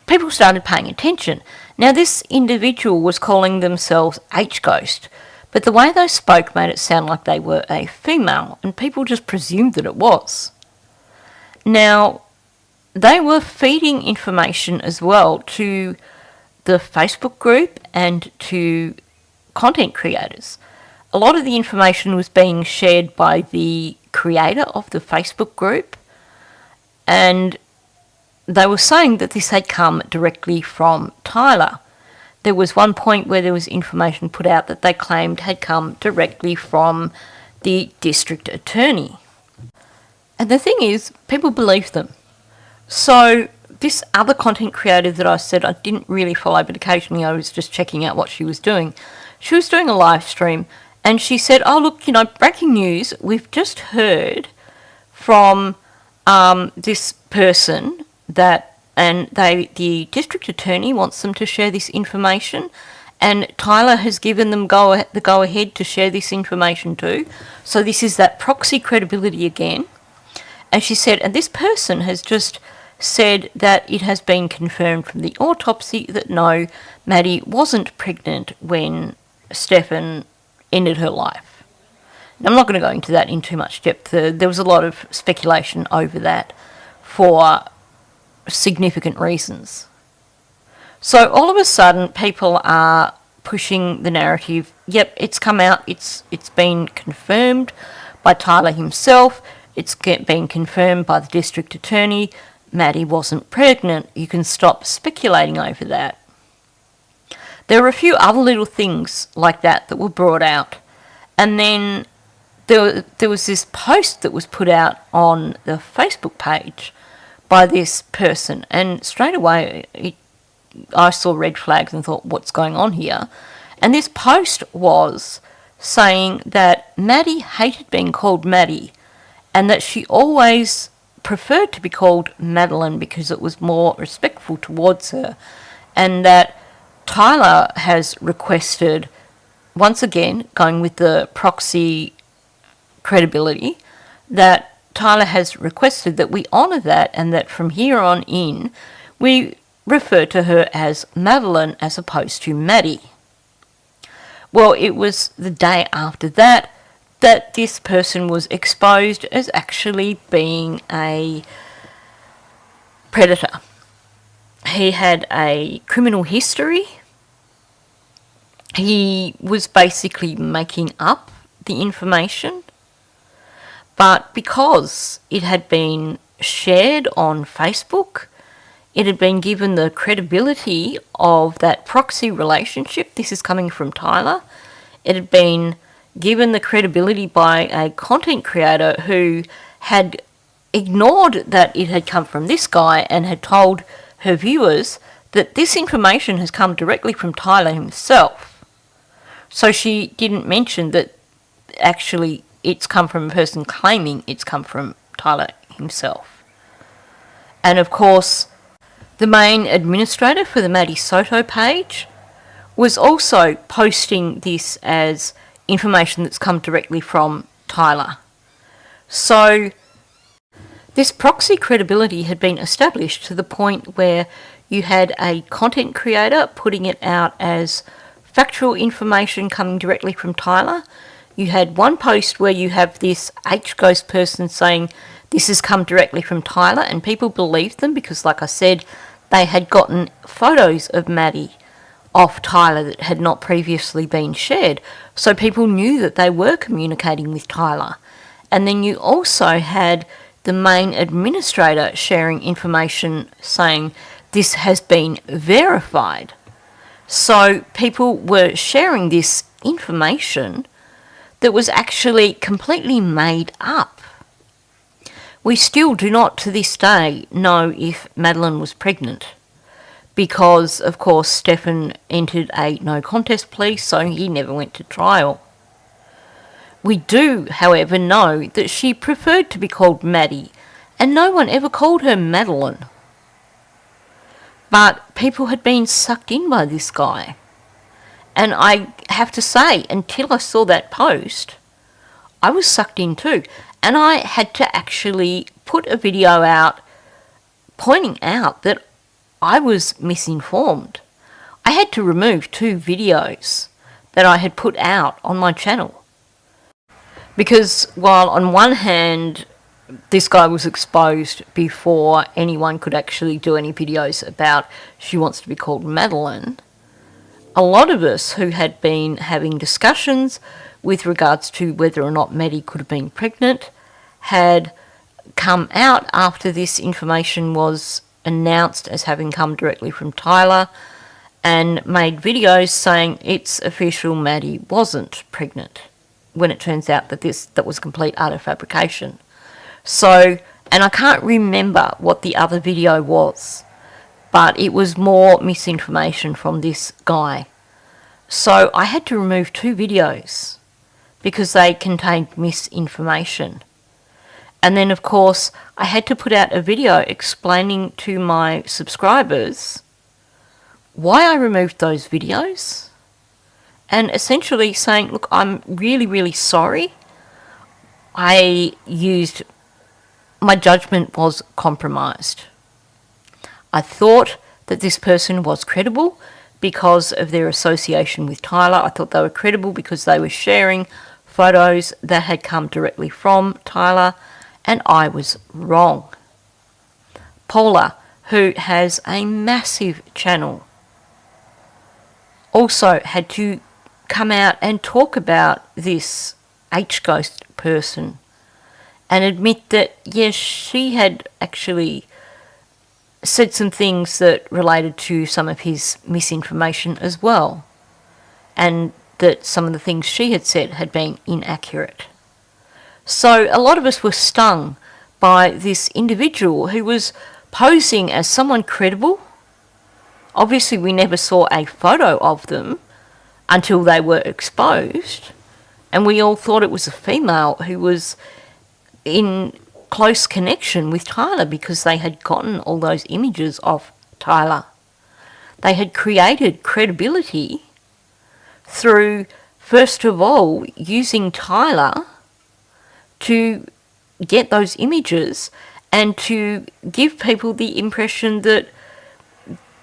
people started paying attention. Now, this individual was calling themselves H-Ghost, but the way they spoke made it sound like they were a female, and people just presumed that it was. Now, they were feeding information as well to the Facebook group and to content creators. A lot of the information was being shared by the creator of the Facebook group, and they were saying that this had come directly from Tyler. There was one point where there was information put out that they claimed had come directly from the district attorney. And the thing is, people believed them. So this other content creator that I said I didn't really follow, but occasionally I was just checking out what she was doing. She was doing a live stream, and she said, oh, look, breaking news, we've just heard from this person the district attorney wants them to share this information, and Tyler has given them the go-ahead to share this information too. So this is that proxy credibility again. And she said, and this person has just said that it has been confirmed from the autopsy that no, Maddie wasn't pregnant when Stefan ended her life. Now, I'm not going to go into that in too much depth. There was a lot of speculation over that for significant reasons. So all of a sudden, people are pushing the narrative. Yep, it's come out. It's been confirmed by Tyler himself. It's been confirmed by the district attorney. Maddie wasn't pregnant. You can stop speculating over that. There were a few other little things like that were brought out. And then there was this post that was put out on the Facebook page by this person. And straight away, I saw red flags and thought, what's going on here? And this post was saying that Maddie hated being called Maddie, and that she always preferred to be called Madeline because it was more respectful towards her, and that Tyler has requested, once again, going with the proxy credibility, that Tyler has requested that we honour that, and that from here on in, we refer to her as Madeline as opposed to Maddie. Well, it was the day after that this person was exposed as actually being a predator. He had a criminal history. He was basically making up the information, but because it had been shared on Facebook, it had been given the credibility of that proxy relationship. This is coming from Tyler. It had been given the credibility by a content creator who had ignored that it had come from this guy and had told her viewers that this information has come directly from Tyler himself. So she didn't mention that actually it's come from a person claiming it's come from Tyler himself. And of course, the main administrator for the Maddie Soto page was also posting this as information that's come directly from Tyler. So this proxy credibility had been established to the point where you had a content creator putting it out as factual information coming directly from Tyler. You had one post where you have this H-Ghost person saying this has come directly from Tyler, and people believed them because, like I said, they had gotten photos of Maddie off Tyler that had not previously been shared. So people knew that they were communicating with Tyler. And then you also had the main administrator sharing information saying this has been verified. So people were sharing this information that was actually completely made up. We still do not to this day know if Madeline was pregnant because, of course, Stefan entered a no contest plea, so he never went to trial. We do, however, know that she preferred to be called Maddie, and no one ever called her Madeline. But people had been sucked in by this guy. And I have to say, until I saw that post, I was sucked in too. And I had to actually put a video out pointing out that I was misinformed. I had to remove 2 videos that I had put out on my channel. Because while on one hand, this guy was exposed before anyone could actually do any videos about she wants to be called Madeline, a lot of us who had been having discussions with regards to whether or not Maddie could have been pregnant had come out after this information was announced as having come directly from Tyler and made videos saying it's official, Maddie wasn't pregnant, when it turns out that that was complete utter fabrication. So, and I can't remember what the other video was, but it was more misinformation from this guy. So I had to remove 2 videos because they contained misinformation. And then, of course, I had to put out a video explaining to my subscribers why I removed those videos and essentially saying, look, I'm really, really sorry. My judgment was compromised. I thought that this person was credible because of their association with Tyler. I thought they were credible because they were sharing photos that had come directly from Tyler, and I was wrong. Paula, who has a massive channel, also had to come out and talk about this H-Ghost person and admit that, yes, she had actually said some things that related to some of his misinformation as well, and that some of the things she had said had been inaccurate. So a lot of us were stung by this individual who was posing as someone credible. Obviously, we never saw a photo of them until they were exposed, and we all thought it was a female who was in close connection with Tyler because they had gotten all those images of Tyler. They had created credibility through, first of all, using Tyler to get those images and to give people the impression that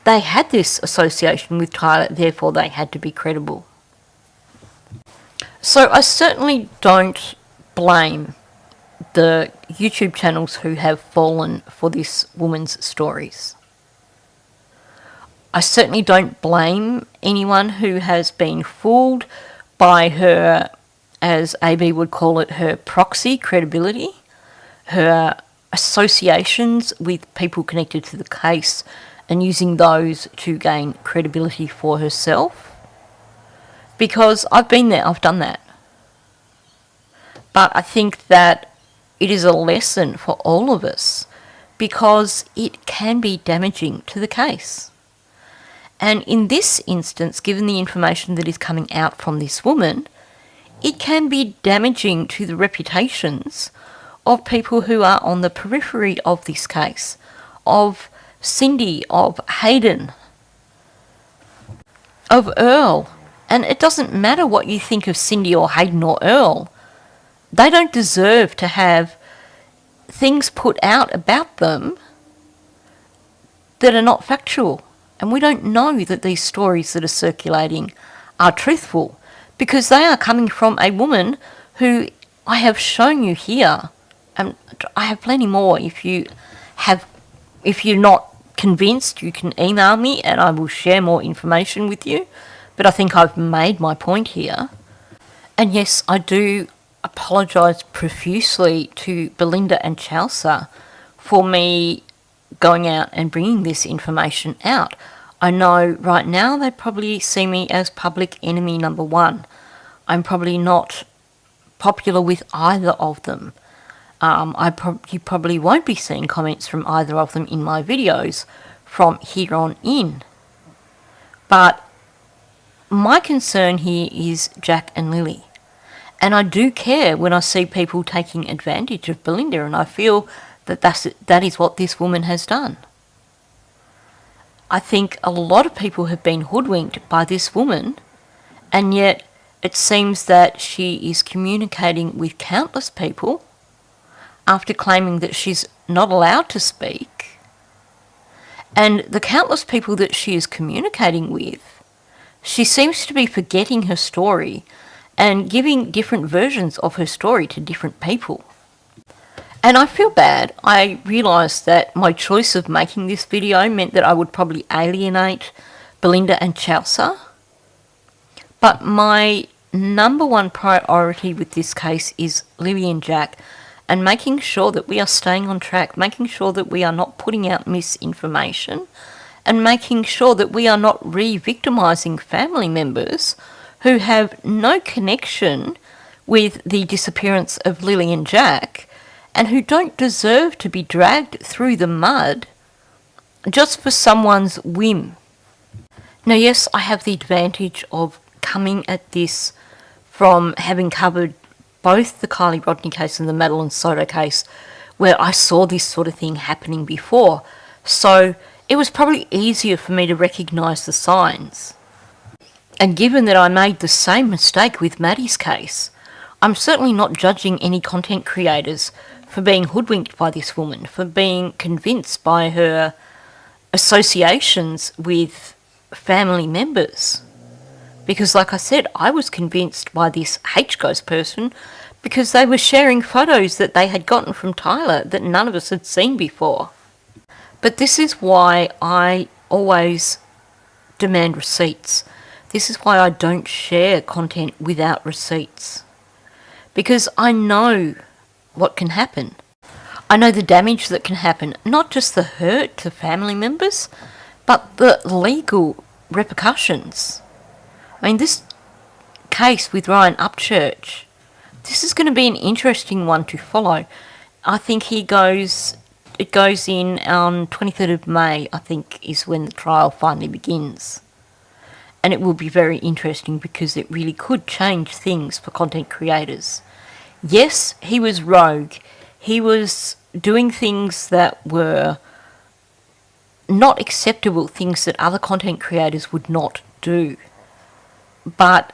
they had this association with Tyler, therefore they had to be credible. So I certainly don't blame the YouTube channels who have fallen for this woman's stories. I certainly don't blame anyone who has been fooled by her, as AB would call it, her proxy credibility, her associations with people connected to the case, and using those to gain credibility for herself. Because I've been there, I've done that. But I think that it is a lesson for all of us, because it can be damaging to the case. And in this instance, given the information that is coming out from this woman, it can be damaging to the reputations of people who are on the periphery of this case, of Cindy, of Hayden, of Earl. And it doesn't matter what you think of Cindy or Hayden or Earl. They don't deserve to have things put out about them that are not factual. And we don't know that these stories that are circulating are truthful, because they are coming from a woman who I have shown you here. And I have plenty more. If you're not convinced, you can email me and I will share more information with you. But I think I've made my point here. And yes, I do apologise profusely to Belinda and Chelsea for me going out and bringing this information out. I know right now they probably see me as public enemy number one. I'm probably not popular with either of them. You probably won't be seeing comments from either of them in my videos from here on in. But my concern here is Jack and Lily. And I do care when I see people taking advantage of Belinda, and I feel that that is what this woman has done. I think a lot of people have been hoodwinked by this woman, and yet it seems that she is communicating with countless people after claiming that she's not allowed to speak. And the countless people that she is communicating with, she seems to be forgetting her story and giving different versions of her story to different people. And I feel bad. I realised that my choice of making this video meant that I would probably alienate Belinda and Chelsea. But my number one priority with this case is Lily and Jack, and making sure that we are staying on track, making sure that we are not putting out misinformation, and making sure that we are not re-victimising family members who have no connection with the disappearance of Lily and Jack, and who don't deserve to be dragged through the mud just for someone's whim. Now, yes, I have the advantage of coming at this from having covered both the Kylie Rodney case and the Madeline Soto case, where I saw this sort of thing happening before. So it was probably easier for me to recognise the signs. And given that I made the same mistake with Maddie's case, I'm certainly not judging any content creators for being hoodwinked by this woman, for being convinced by her associations with family members. Because like I said, I was convinced by this H-Ghost person because they were sharing photos that they had gotten from Tyler that none of us had seen before. But this is why I always demand receipts. This is why I don't share content without receipts. Because I know what can happen. I know the damage that can happen, not just the hurt to family members, but the legal repercussions. I mean, this case with Ryan Upchurch, this is going to be an interesting one to follow. I think it goes in on 23rd of May, I think, is when the trial finally begins. And it will be very interesting because it really could change things for content creators. Yes, he was rogue. He was doing things that were not acceptable, things that other content creators would not do. But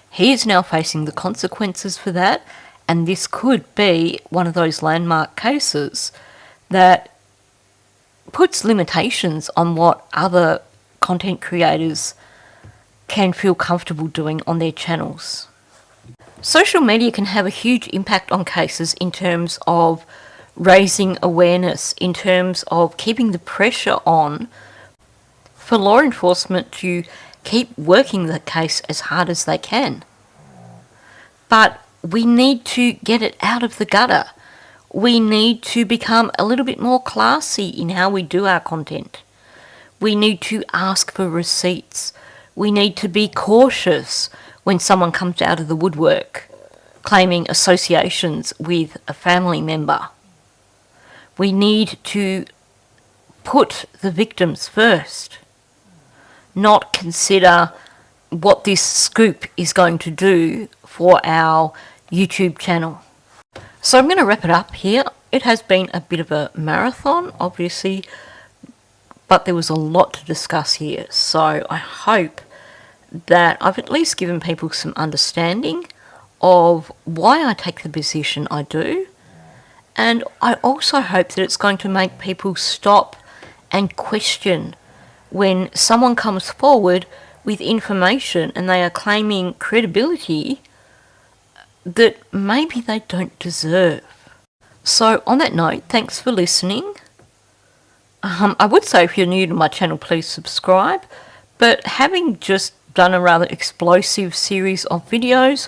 he is now facing the consequences for that, and this could be one of those landmark cases that puts limitations on what other content creators can feel comfortable doing on their channels. Social media can have a huge impact on cases in terms of raising awareness, in terms of keeping the pressure on for law enforcement to keep working the case as hard as they can. But we need to get it out of the gutter. We need to become a little bit more classy in how we do our content. We need to ask for receipts. We need to be cautious when someone comes out of the woodwork claiming associations with a family member. We need to put the victims first, not consider what this scoop is going to do for our YouTube channel. So I'm going to wrap it up here. It has been a bit of a marathon, obviously, but there was a lot to discuss here. So I hope that I've at least given people some understanding of why I take the position I do. And I also hope that it's going to make people stop and question when someone comes forward with information and they are claiming credibility that maybe they don't deserve. So on that note, thanks for listening. I would say if you're new to my channel, please subscribe. But having just done a rather explosive series of videos,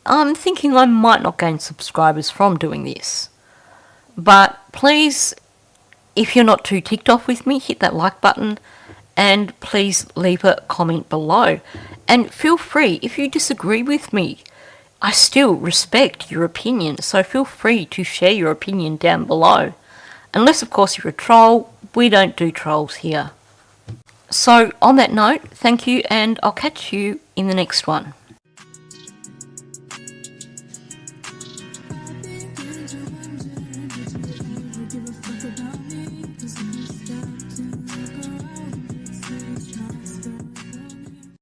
I'm thinking I might not gain subscribers from doing this. But please, if you're not too ticked off with me, hit that like button and please leave a comment below. And feel free, if you disagree with me, I still respect your opinion, so feel free to share your opinion down below. Unless, of course, you're a troll. We don't do trolls here. So, on that note, thank you, and I'll catch you in the next one.